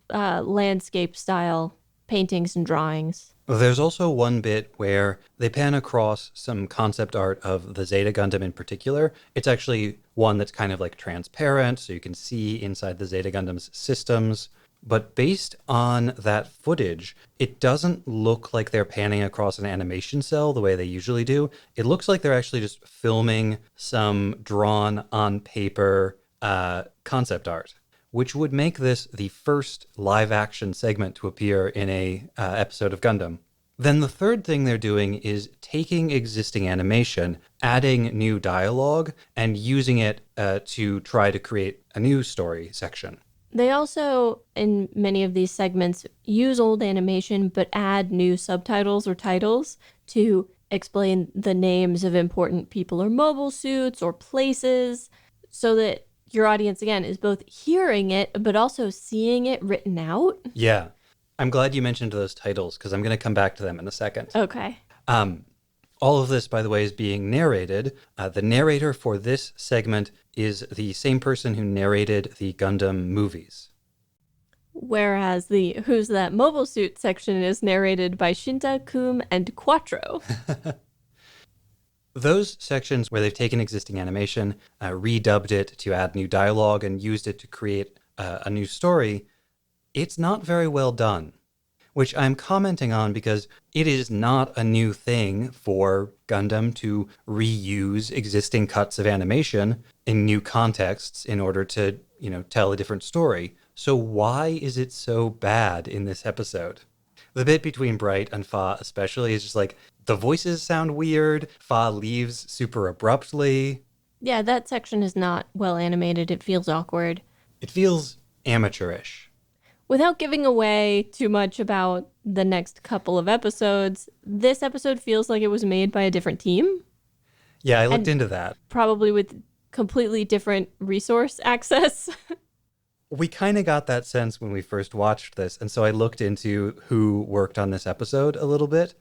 Speaker 2: landscape style paintings and drawings.
Speaker 1: There's also one bit where they pan across some concept art of the Zeta Gundam in particular. It's actually one that's kind of like transparent, so you can see inside the Zeta Gundam's systems. But based on that footage, it doesn't look like they're panning across an animation cell the way they usually do. It looks like they're actually just filming some drawn on paper concept art, which would make this the first live-action segment to appear in a episode of Gundam. Then the third thing they're doing is taking existing animation, adding new dialogue, and using it to try to create a new story section.
Speaker 2: They also, in many of these segments, use old animation but add new subtitles or titles to explain the names of important people or mobile suits or places, so that your audience, again, is both hearing it, but also seeing it written out.
Speaker 1: Yeah. I'm glad you mentioned those titles, because I'm going to come back to them in a second.
Speaker 2: Okay.
Speaker 1: All of this, by the way, is being narrated. The narrator for this segment is the same person who narrated the Gundam movies.
Speaker 2: Whereas the Who's That Mobile Suit section is narrated by Shinta, Kum, and Quattro.
Speaker 1: Those sections where they've taken existing animation, redubbed it to add new dialogue, and used it to create a new story, it's not very well done, which I'm commenting on because it is not a new thing for Gundam to reuse existing cuts of animation in new contexts in order to, tell a different story. So why is it so bad in this episode? The bit between Bright and Fa especially is just like, the voices sound weird. Fa leaves super abruptly.
Speaker 2: Yeah, that section is not well animated. It feels awkward.
Speaker 1: It feels amateurish.
Speaker 2: Without giving away too much about the next couple of episodes, this episode feels like it was made by a different team.
Speaker 1: Yeah, I looked into that.
Speaker 2: Probably with completely different resource access.
Speaker 1: We kind of got that sense when we first watched this, and so I looked into who worked on this episode a little bit.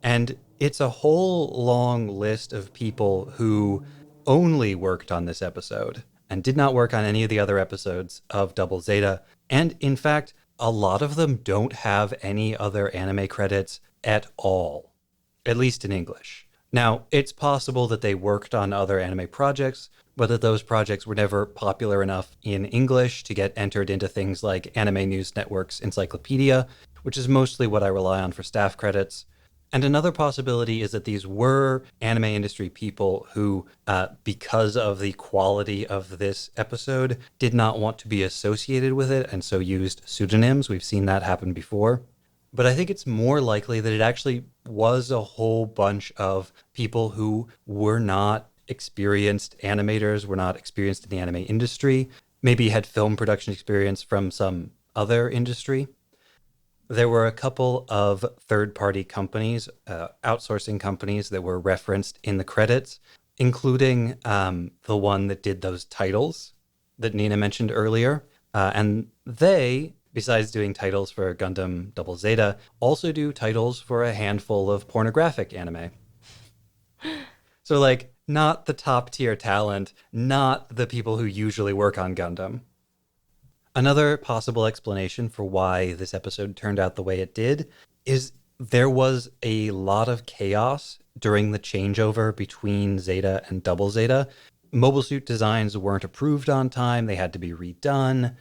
Speaker 1: And it's a whole long list of people who only worked on this episode and did not work on any of the other episodes of Double Zeta. And in fact, a lot of them don't have any other anime credits at all, at least in English. Now, it's possible that they worked on other anime projects, but that those projects were never popular enough in English to get entered into things like Anime News Network's encyclopedia, which is mostly what I rely on for staff credits. And another possibility is that these were anime industry people who, because of the quality of this episode, did not want to be associated with it and so used pseudonyms. We've seen that happen before. But I think it's more likely that it actually was a whole bunch of people who were not experienced animators, were not experienced in the anime industry, maybe had film production experience from some other industry. There were a couple of third-party companies, outsourcing companies that were referenced in the credits, including the one that did those titles. that Nina mentioned earlier. And they, besides doing titles for Gundam Double Zeta, also do titles for a handful of pornographic anime. So, like, not the top tier talent, not the people who usually work on Gundam. Another possible explanation for why this episode turned out the way it did is there was a lot of chaos during the changeover between Zeta and Double Zeta. Mobile suit designs weren't approved on time. They had to be redone.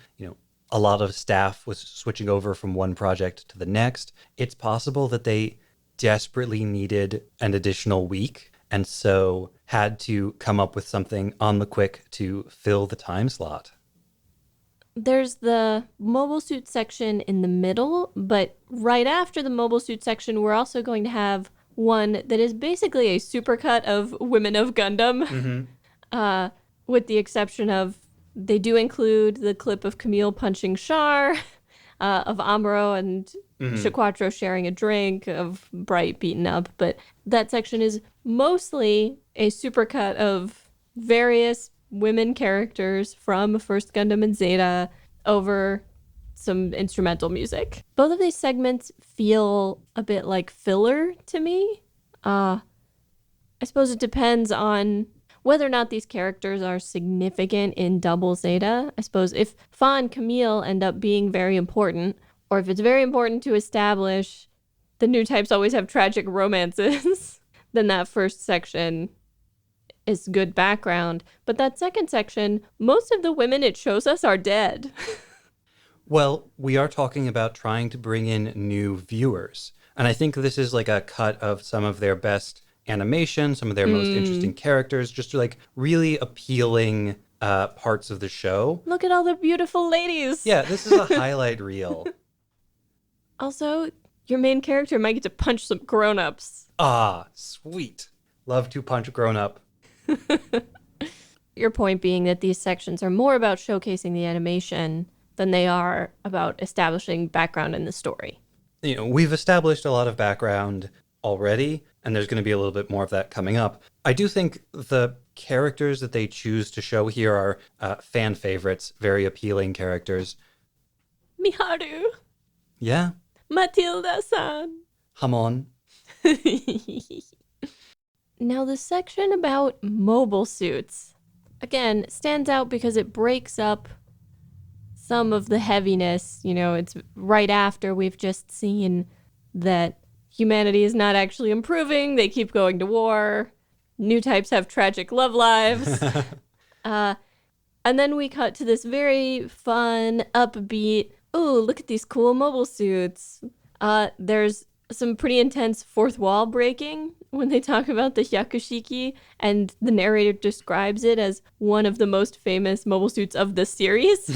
Speaker 1: A lot of staff was switching over from one project to the next. It's possible that they desperately needed an additional week and so had to come up with something on the quick to fill the time slot.
Speaker 2: There's the mobile suit section in the middle, but right after the mobile suit section, we're also going to have one that is basically a supercut of Women of Gundam, with the exception of they do include the clip of Camille punching Char, of Amuro and Shaquatro sharing a drink, of Bright beaten up, but that section is mostly a supercut of various women characters from First Gundam and Zeta over some instrumental music. Both of these segments feel a bit like filler to me. I suppose it depends on whether or not these characters are significant in Double Zeta. I suppose if Fa and Camille end up being very important, or if it's very important to establish the new types always have tragic romances, then that first section is good background. But that second section, most of the women it shows us are dead.
Speaker 1: Well, we are talking about trying to bring in new viewers. And I think this is like a cut of some of their best animation, some of their most interesting characters, just like really appealing parts of the show.
Speaker 2: Look at all the beautiful ladies.
Speaker 1: Yeah, this is a highlight reel.
Speaker 2: Also, your main character might get to punch some grown-ups.
Speaker 1: Ah, sweet. Love to punch grown-up.
Speaker 2: Your point being that these sections are more about showcasing the animation than they are about establishing background in the story.
Speaker 1: We've established a lot of background already, and there's going to be a little bit more of that coming up. I do think the characters that they choose to show here are fan favorites, very appealing characters.
Speaker 2: Miharu.
Speaker 1: Yeah.
Speaker 2: Matilda-san.
Speaker 1: Hamon.
Speaker 2: Now, the section about mobile suits, again, stands out because it breaks up some of the heaviness. It's right after we've just seen that humanity is not actually improving. They keep going to war. New types have tragic love lives. And then we cut to this very fun, upbeat, ooh, look at these cool mobile suits. There's some pretty intense fourth wall breaking when they talk about the Hyakushiki, and the narrator describes it as one of the most famous mobile suits of the series.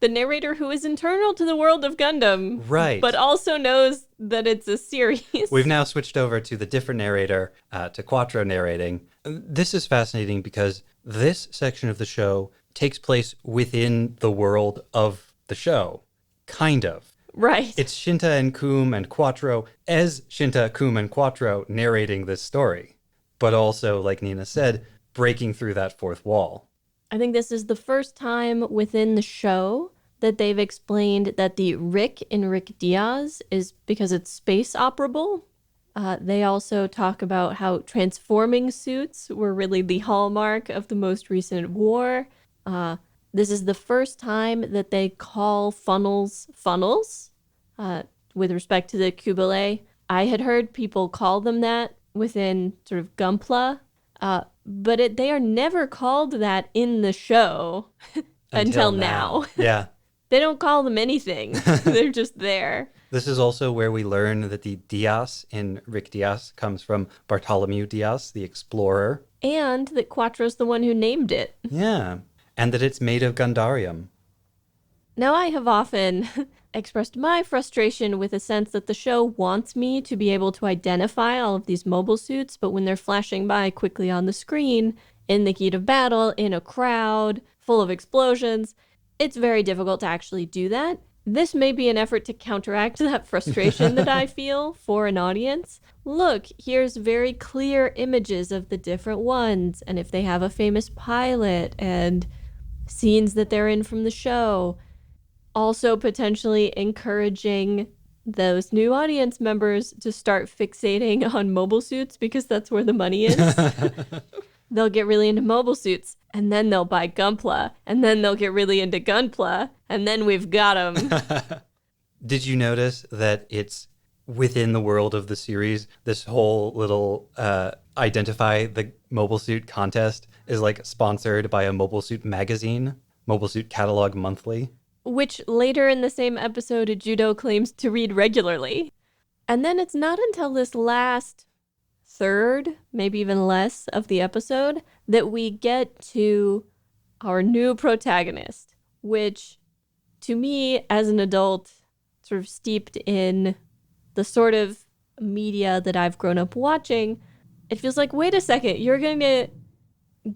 Speaker 2: The narrator who is internal to the world of Gundam.
Speaker 1: Right.
Speaker 2: But also knows that it's a series.
Speaker 1: We've now switched over to the different narrator, to Quattro narrating. This is fascinating because this section of the show takes place within the world of the show. Kind of.
Speaker 2: Right.
Speaker 1: It's Shinta and Coom and Quattro as Shinta, Coom, and Quattro narrating this story. But also, like Nina said, breaking through that fourth wall.
Speaker 2: I think this is the first time within the show that they've explained that the Rick in Rick Diaz is because it's space operable. They also talk about how transforming suits were really the hallmark of the most recent war. This is the first time that they call funnels with respect to the Kubile. I had heard people call them that within sort of Gunpla, but they are never called that in the show until now.
Speaker 1: Yeah.
Speaker 2: They don't call them anything. They're just there.
Speaker 1: This is also where we learn that the Diaz in Rick Diaz comes from Bartholomew Diaz, the explorer.
Speaker 2: And that Quattro's the one who named it.
Speaker 1: Yeah. And that it's made of Gundarium.
Speaker 2: Now, I have often expressed my frustration with a sense that the show wants me to be able to identify all of these mobile suits, but when they're flashing by quickly on the screen, in the heat of battle, in a crowd, full of explosions, it's very difficult to actually do that. This may be an effort to counteract that frustration that I feel for an audience. Look, here's very clear images of the different ones, and if they have a famous pilot, and scenes that they're in from the show. Also potentially encouraging those new audience members to start fixating on mobile suits because that's where the money is. They'll get really into mobile suits, and then they'll buy Gunpla, and then they'll get really into Gunpla, and then we've got them.
Speaker 1: Did you notice that it's within the world of the series, this whole little identify the mobile suit contest is like sponsored by a mobile suit magazine, Mobile Suit Catalog Monthly?
Speaker 2: Which later in the same episode, Judo claims to read regularly. And then it's not until this last third, maybe even less, of the episode that we get to our new protagonist, which to me, as an adult, sort of steeped in the sort of media that I've grown up watching, it feels like, wait a second, you're going to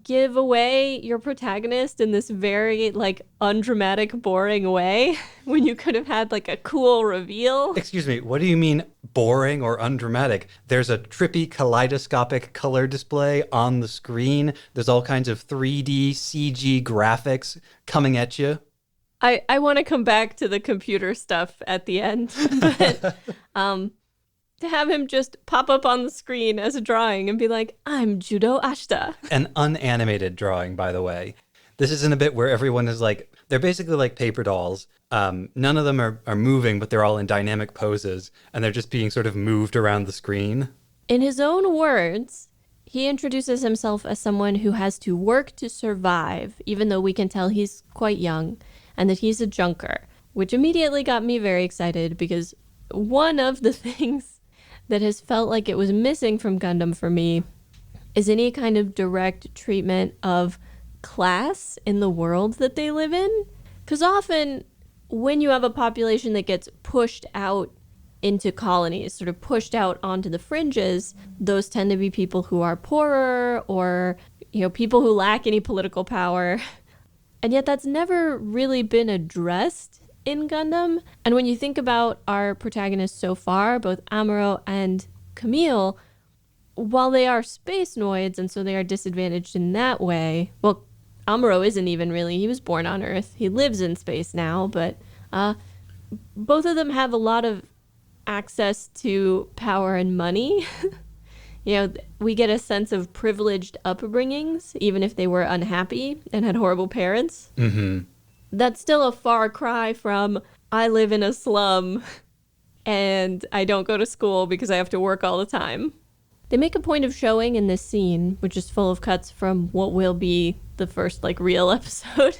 Speaker 2: give away your protagonist in this very like undramatic, boring way when you could have had like a cool reveal.
Speaker 1: Excuse me, what do you mean boring or undramatic? There's a trippy kaleidoscopic color display on the screen. There's all kinds of 3D CG graphics coming at you.
Speaker 2: I want to come back to the computer stuff at the end, but to have him just pop up on the screen as a drawing and be like, I'm Judo Ashita.
Speaker 1: An unanimated drawing, by the way. This isn't a bit where everyone is like, they're basically like paper dolls. None of them are moving, but they're all in dynamic poses, and they're just being sort of moved around the screen.
Speaker 2: In his own words, he introduces himself as someone who has to work to survive, even though we can tell he's quite young, and that he's a junker, which immediately got me very excited because one of the things that has felt like it was missing from Gundam for me is any kind of direct treatment of class in the world that they live in. Because often when you have a population that gets pushed out into colonies, sort of pushed out onto the fringes, those tend to be people who are poorer or, you know, people who lack any political power. And yet that's never really been addressed in Gundam. And when you think about our protagonists so far, both Amuro and Camille, while they are space noids and so they are disadvantaged in that way, well, Amuro isn't even really. He was born on Earth. He lives in space now, but both of them have a lot of access to power and money. You know, we get a sense of privileged upbringings, even if they were unhappy and had horrible parents.
Speaker 1: Mm-hmm.
Speaker 2: That's still a far cry from, I live in a slum and I don't go to school because I have to work all the time. They make a point of showing in this scene, which is full of cuts from what will be the first, like, real episode,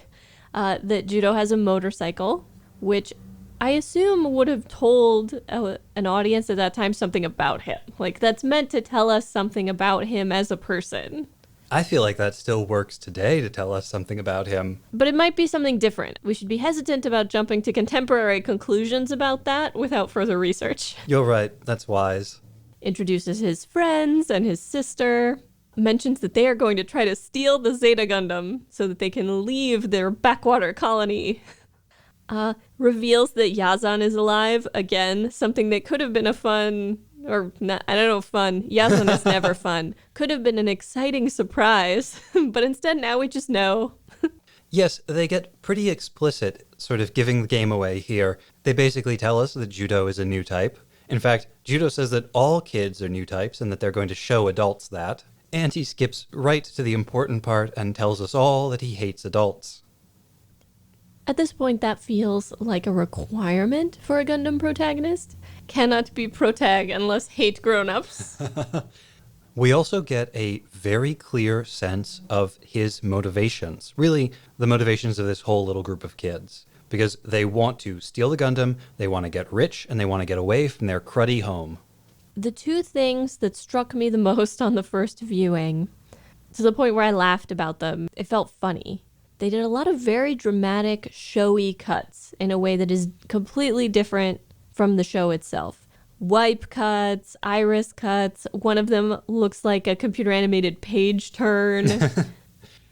Speaker 2: that Judo has a motorcycle, which I assume would have told an audience at that time something about him. Like, that's meant to tell us something about him as a person.
Speaker 1: I feel like that still works today to tell us something about him.
Speaker 2: But it might be something different. We should be hesitant about jumping to contemporary conclusions about that without further research.
Speaker 1: You're right. That's wise.
Speaker 2: Introduces his friends and his sister. Mentions that they are going to try to steal the Zeta Gundam so that they can leave their backwater colony. Reveals that Yazan is alive. Again, something that could have been a fun, or not, I don't know, fun. Yazan is never fun. Could have been an exciting surprise, but instead now we just know.
Speaker 1: Yes, they get pretty explicit, sort of giving the game away here. They basically tell us that Judo is a new type. In fact, Judo says that all kids are new types and that they're going to show adults that. And he skips right to the important part and tells us all that he hates adults.
Speaker 2: At this point, that feels like a requirement for a Gundam protagonist. Cannot be protag unless hate grown-ups.
Speaker 1: We also get a very clear sense of his motivations. Really, the motivations of this whole little group of kids. Because they want to steal the Gundam, they want to get rich, and they want to get away from their cruddy home.
Speaker 2: The two things that struck me the most on the first viewing, to the point where I laughed about them, it felt funny. They did a lot of very dramatic, showy cuts in a way that is completely different from the show itself. Wipe cuts, iris cuts, one of them looks like a computer-animated page turn.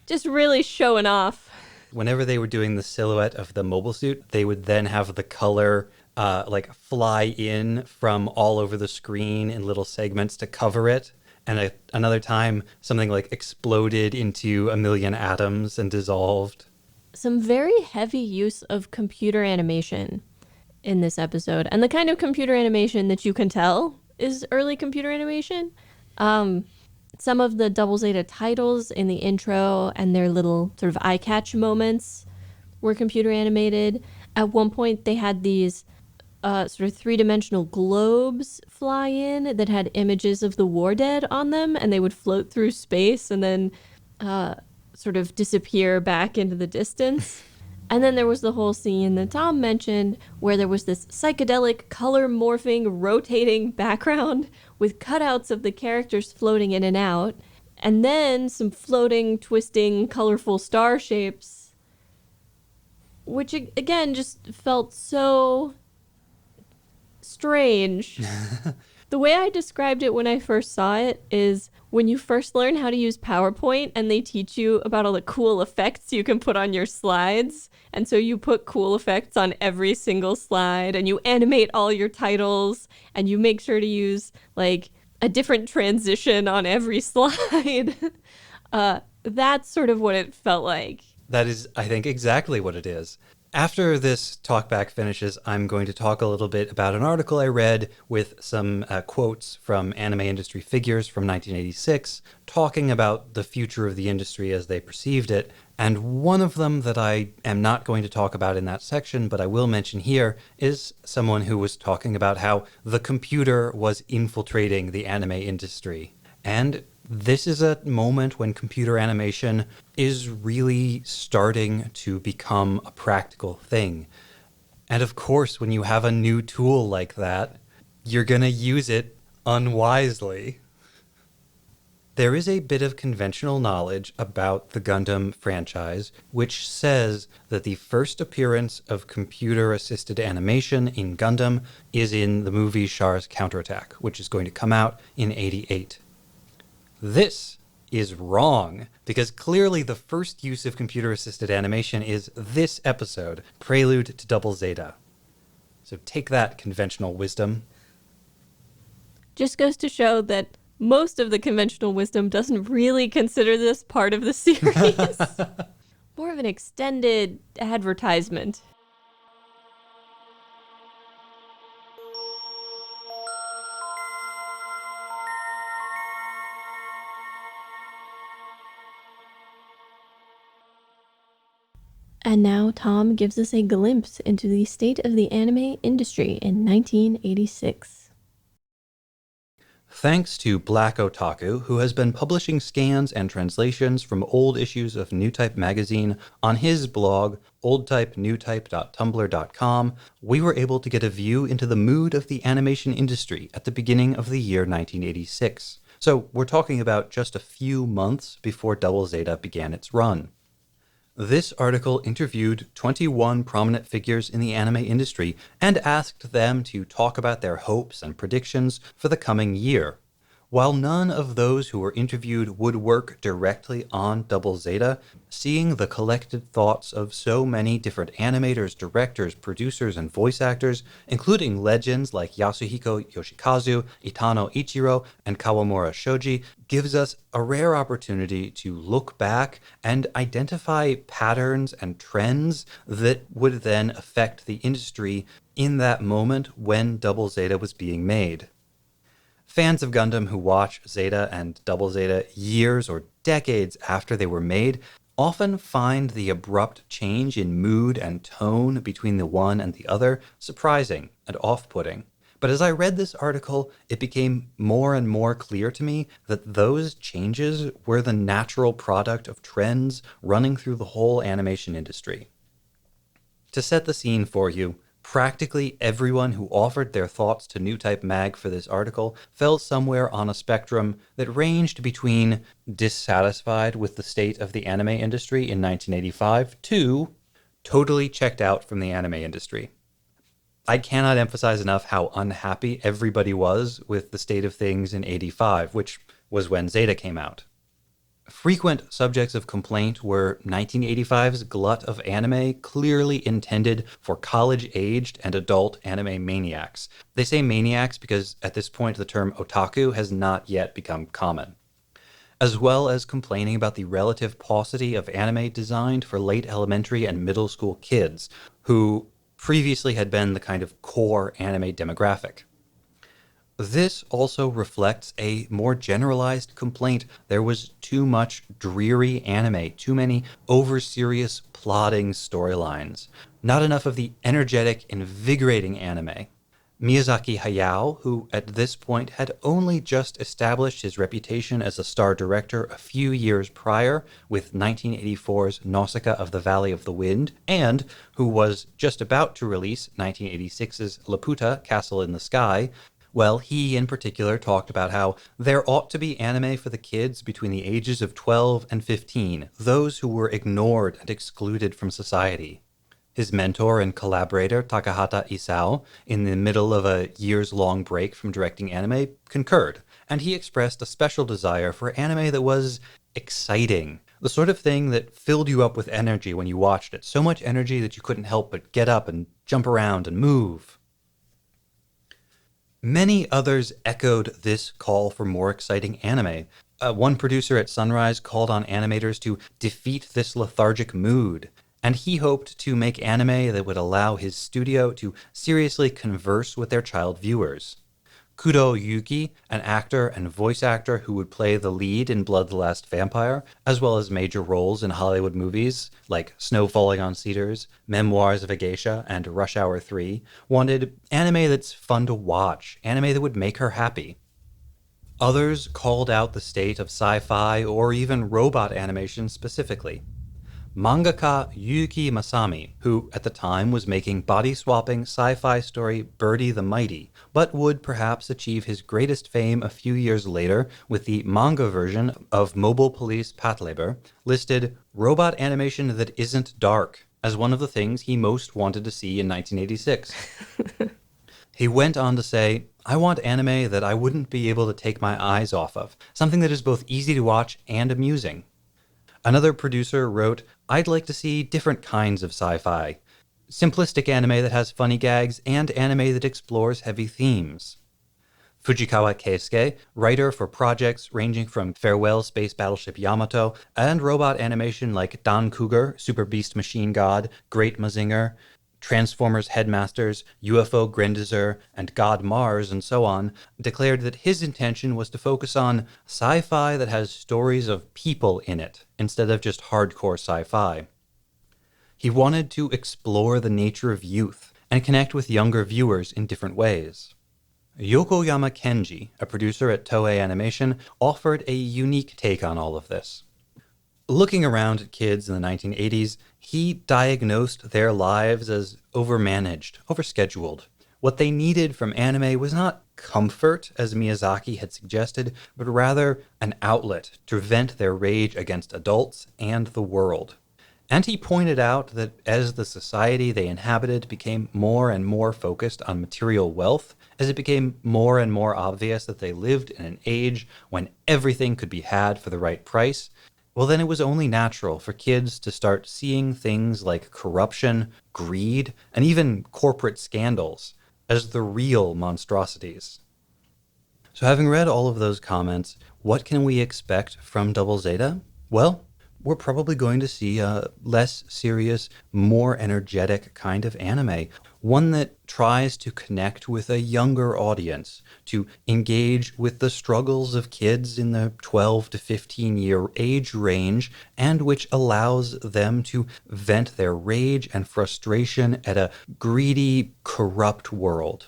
Speaker 2: Just really showing off.
Speaker 1: Whenever they were doing the silhouette of the mobile suit, they would then have the color like fly in from all over the screen in little segments to cover it. And another time, something like exploded into a million atoms and dissolved.
Speaker 2: some very heavy use of computer animation in this episode, and the kind of computer animation that you can tell is early computer animation. Some of the Double Zeta titles in the intro and their little sort of eye catch moments were computer animated. At one point, they had these sort of three-dimensional globes fly in that had images of the war dead on them, and they would float through space and then sort of disappear back into the distance. And then there was the whole scene that Tom mentioned where there was this psychedelic, color morphing, rotating background with cutouts of the characters floating in and out, and then some floating, twisting, colorful star shapes, which again just felt so strange. The way I described it when I first saw it is when you first learn how to use PowerPoint and they teach you about all the cool effects you can put on your slides. And so you put cool effects on every single slide and you animate all your titles and you make sure to use like a different transition on every slide. That's sort of what it felt like.
Speaker 1: That is, I think, exactly what it is. After this talkback finishes, I'm going to talk a little bit about an article I read with some quotes from anime industry figures from 1986, talking about the future of the industry as they perceived it. And one of them that I am not going to talk about in that section, but I will mention here, is someone who was talking about how the computer was infiltrating the anime industry. And this is a moment when computer animation is really starting to become a practical thing. And of course, when you have a new tool like that, you're going to use it unwisely. There is a bit of conventional knowledge about the Gundam franchise, which says that the first appearance of computer-assisted animation in Gundam is in the movie Char's Counterattack, which is going to come out in '88. This is wrong, because clearly the first use of computer-assisted animation is this episode, Prelude to Double Zeta. So take that, conventional wisdom.
Speaker 2: Just goes to show that most of the conventional wisdom doesn't really consider this part of the series. More of an extended advertisement. And now Tom gives us a glimpse into the state of the anime industry in 1986.
Speaker 1: Thanks to Black Otaku, who has been publishing scans and translations from old issues of New Type magazine on his blog, oldtypenewtype.tumblr.com, we were able to get a view into the mood of the animation industry at the beginning of the year 1986. So we're talking about just a few months before Double Zeta began its run. This article interviewed 21 prominent figures in the anime industry and asked them to talk about their hopes and predictions for the coming year. While none of those who were interviewed would work directly on Double Zeta, seeing the collected thoughts of so many different animators, directors, producers, and voice actors, including legends like Yasuhiko Yoshikazu, Itano Ichiro, and Kawamura Shoji, gives us a rare opportunity to look back and identify patterns and trends that would then affect the industry in that moment when Double Zeta was being made. Fans of Gundam who watch Zeta and Double Zeta years or decades after they were made often find the abrupt change in mood and tone between the one and the other surprising and off-putting. But as I read this article, it became more and more clear to me that those changes were the natural product of trends running through the whole animation industry. To set the scene for you, practically everyone who offered their thoughts to New Type Mag for this article fell somewhere on a spectrum that ranged between dissatisfied with the state of the anime industry in 1985 to totally checked out from the anime industry. I cannot emphasize enough how unhappy everybody was with the state of things in '85, which was when Zeta came out. Frequent subjects of complaint were 1985's glut of anime clearly intended for college-aged and adult anime maniacs. They say maniacs because at this point the term otaku has not yet become common. as well as complaining about the relative paucity of anime designed for late elementary and middle school kids, who previously had been the kind of core anime demographic. This also reflects a more generalized complaint. There was too much dreary anime, too many over-serious, plodding storylines, not enough of the energetic, invigorating anime. Miyazaki Hayao, who at this point had only just established his reputation as a star director a few years prior with 1984's Nausicaa of the Valley of the Wind, and who was just about to release 1986's Laputa, Castle in the Sky, well, he in particular talked about how there ought to be anime for the kids between the ages of 12 and 15, those who were ignored and excluded from society. His mentor and collaborator, Takahata Isao, in the middle of a years-long break from directing anime, concurred, and he expressed a special desire for anime that was exciting, the sort of thing that filled you up with energy when you watched it, so much energy that you couldn't help but get up and jump around and move. Many others echoed this call for more exciting anime. One producer at Sunrise called on animators to defeat this lethargic mood, and he hoped to make anime that would allow his studio to seriously converse with their child viewers. Kudo Yuki, an actor and voice actor who would play the lead in Blood the Last Vampire, as well as major roles in Hollywood movies like Snow Falling on Cedars, Memoirs of a Geisha, and Rush Hour 3, wanted anime that's fun to watch, anime that would make her happy. Others called out the state of sci-fi or even robot animation specifically. Mangaka Yuki Masami, who at the time was making body-swapping sci-fi story Birdie the Mighty, but would perhaps achieve his greatest fame a few years later with the manga version of Mobile Police Patlabor, listed robot animation that isn't dark as one of the things he most wanted to see in 1986. He went on to say, "I want anime that I wouldn't be able to take my eyes off of, something that is both easy to watch and amusing." Another producer wrote, "I'd like to see different kinds of sci-fi. Simplistic anime that has funny gags and anime that explores heavy themes." Fujikawa Keisuke, writer for projects ranging from Farewell Space Battleship Yamato and robot animation like Dan Cougar, Super Beast Machine God, Great Mazinger, Transformers Headmasters, UFO Grendizer, and God Mars, and so on, declared that his intention was to focus on sci-fi that has stories of people in it, instead of just hardcore sci-fi. He wanted to explore the nature of youth and connect with younger viewers in different ways. Yokoyama Kenji, a producer at Toei Animation, offered a unique take on all of this. Looking around at kids in the 1980s, he diagnosed their lives as overmanaged, overscheduled. What they needed from anime was not comfort, as Miyazaki had suggested, but rather an outlet to vent their rage against adults and the world. And he pointed out that as the society they inhabited became more and more focused on material wealth, as it became more and more obvious that they lived in an age when everything could be had for the right price, well, then it was only natural for kids to start seeing things like corruption, greed, and even corporate scandals as the real monstrosities. So having read all of those comments, what can we expect from Double Zeta? Well, we're probably going to see a less serious, more energetic kind of anime, one that tries to connect with a younger audience, to engage with the struggles of kids in the 12 to 15-year age range, and which allows them to vent their rage and frustration at a greedy, corrupt world.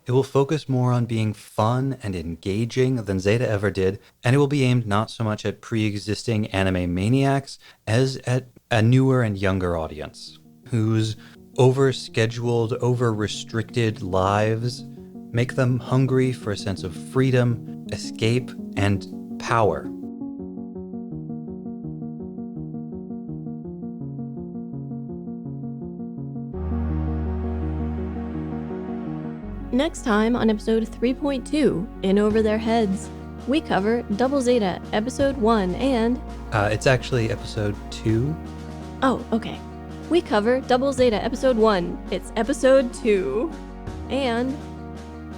Speaker 1: It will focus more on being fun and engaging than Zeta ever did, and it will be aimed not so much at pre-existing anime maniacs as at a newer and younger audience, whose over-scheduled, over-restricted lives make them hungry for a sense of freedom, escape, and power.
Speaker 2: Next time on episode 3.2, In Over Their Heads, we cover Double Zeta, episode 1, and...
Speaker 1: It's actually episode 2.
Speaker 2: Oh, okay. We cover Double Zeta, episode 1. It's episode 2. And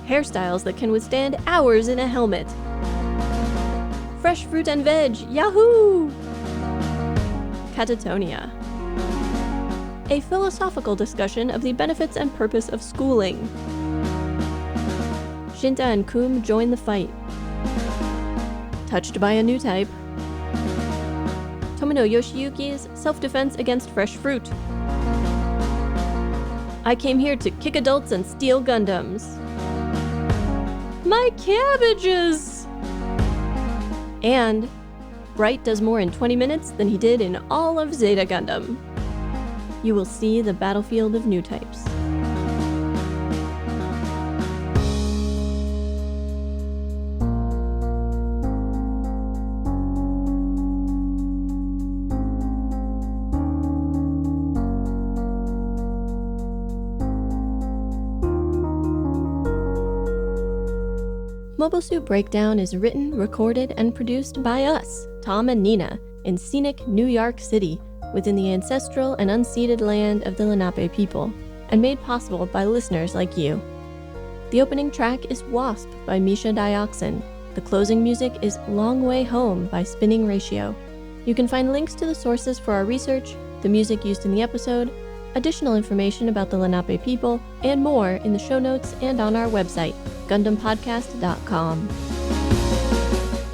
Speaker 2: hairstyles that can withstand hours in a helmet. Fresh fruit and veg, yahoo! Catatonia. A philosophical discussion of the benefits and purpose of schooling. Shinta and Kum join the fight. Touched by a new type. Tomino Yoshiyuki's self-defense against fresh fruit. I came here to kick adults and steal Gundams. My cabbages! And Bright does more in 20 minutes than he did in all of Zeta Gundam. You will see the battlefield of new types. Mobile Suit Breakdown is written, recorded, and produced by us, Tom and Nina, in scenic New York City, within the ancestral and unceded land of the Lenape people, and made possible by listeners like you. The opening track is Wasp by Misha Dioxin. The closing music is Long Way Home by Spinning Ratio. You can find links to the sources for our research, the music used in the episode, additional information about the Lenape people, and more in the show notes and on our website, GundamPodcast.com.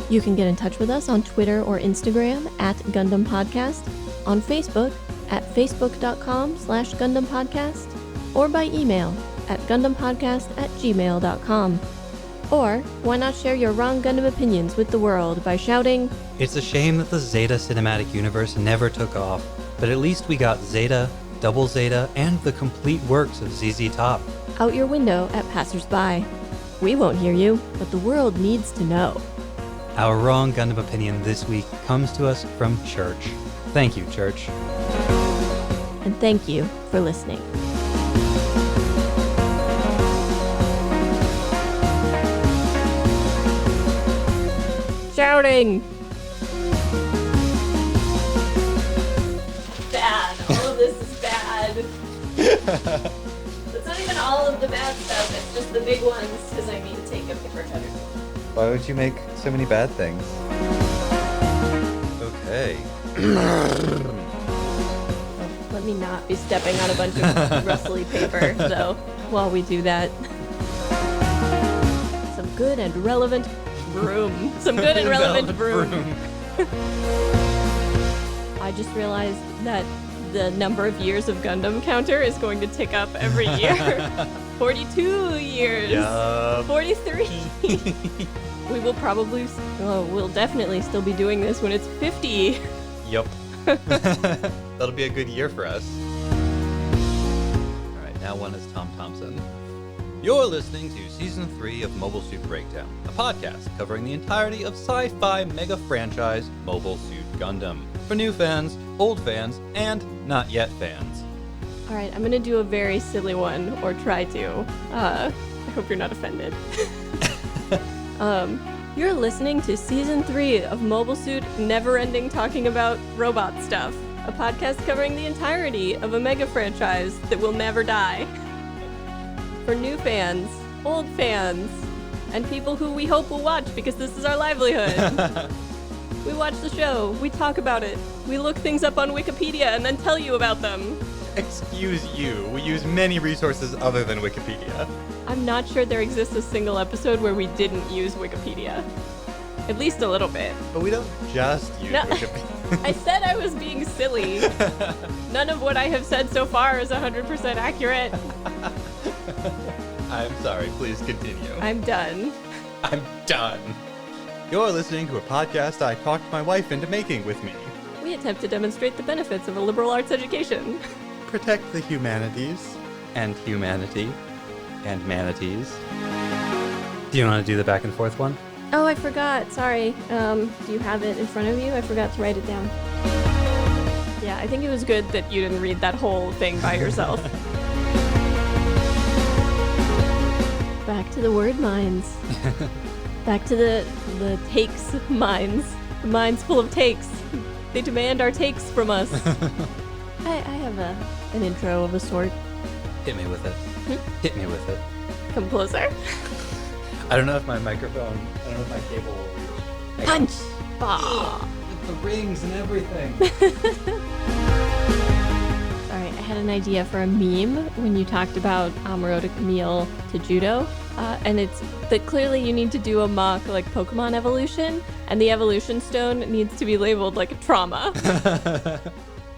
Speaker 2: You can get in touch with us on Twitter or Instagram at Gundam Podcast, on Facebook at facebook.com/Gundam Podcast, or by email at GundamPodcast@gmail.com. Or why not share your wrong Gundam opinions with the world by shouting,
Speaker 1: It's a shame that the Zeta cinematic universe never took off, but at least we got Zeta, Double Zeta, and the complete works of ZZ Top.
Speaker 2: out your window at passersby. We won't hear you, but the world needs to know.
Speaker 1: Our wrong Gundam opinion this week comes to us from Church. Thank you, Church.
Speaker 2: And thank you for listening. Shouting! Bad. All of this is bad. It's not even all of the bad stuff, it's just the big ones, because I need to take a paper cutter.
Speaker 1: Why would you make so many bad things? Okay.
Speaker 2: Let me not be stepping on a bunch of rustly paper, though, while we do that. Some good and relevant broom. Some good and relevant broom. I just realized that the number of years of Gundam counter is going to tick up every year. 42 years.
Speaker 1: Yup.
Speaker 2: 43. We'll definitely still be doing this when it's 50.
Speaker 1: Yup. That'll be a good year for us. Alright, now one is Tom Thompson. You're listening to Season 3 of Mobile Suit Breakdown, a podcast covering the entirety of sci-fi mega franchise Mobile Suit Gundam. For new fans, old fans, and not yet fans.
Speaker 2: Alright, I'm gonna do a very silly one, or try to. I hope you're not offended. You're listening to Season 3 of Mobile Suit Never Ending Talking About Robot Stuff, a podcast covering the entirety of a mega franchise that will never die. For new fans, old fans, and people who we hope will watch because this is our livelihood. We watch the show, we talk about it, we look things up on Wikipedia and then tell you about them.
Speaker 1: Excuse you, we use many resources other than Wikipedia.
Speaker 2: I'm not sure there exists a single episode where we didn't use Wikipedia. At least a little bit.
Speaker 1: But we don't just use
Speaker 2: No.
Speaker 1: Wikipedia.
Speaker 2: I said I was being silly. None of what I have said so far is 100% accurate.
Speaker 1: I'm sorry, please continue.
Speaker 2: I'm done.
Speaker 1: I'm done. You're listening to a podcast I talked my wife into making with me.
Speaker 2: We attempt to demonstrate the benefits of a liberal arts education.
Speaker 1: Protect the humanities. And humanity. And manatees. Do you want to do the back and forth one?
Speaker 2: Oh, I forgot. Sorry. Do you have it in front of you? I forgot to write it down. Yeah, I think it was good that you didn't read that whole thing by yourself. Back to the word mines. Back to the takes mines. The mines full of takes. They demand our takes from us. I have an intro of a sort.
Speaker 1: Hit me with it. Hit me with it.
Speaker 2: Come closer.
Speaker 1: I don't know if my microphone, I don't know if my cable will reach.
Speaker 2: Punch!
Speaker 1: With the rings and everything.
Speaker 2: Sorry, I had an idea for a meme when you talked about Amuro to Camille to Judo. And it's that clearly you need to do a mock like Pokemon evolution, and the evolution stone needs to be labeled like a trauma.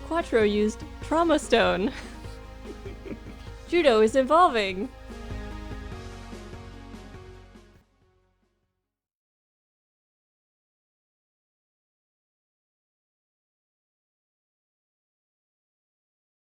Speaker 2: Quattro used trauma stone. Judo is evolving.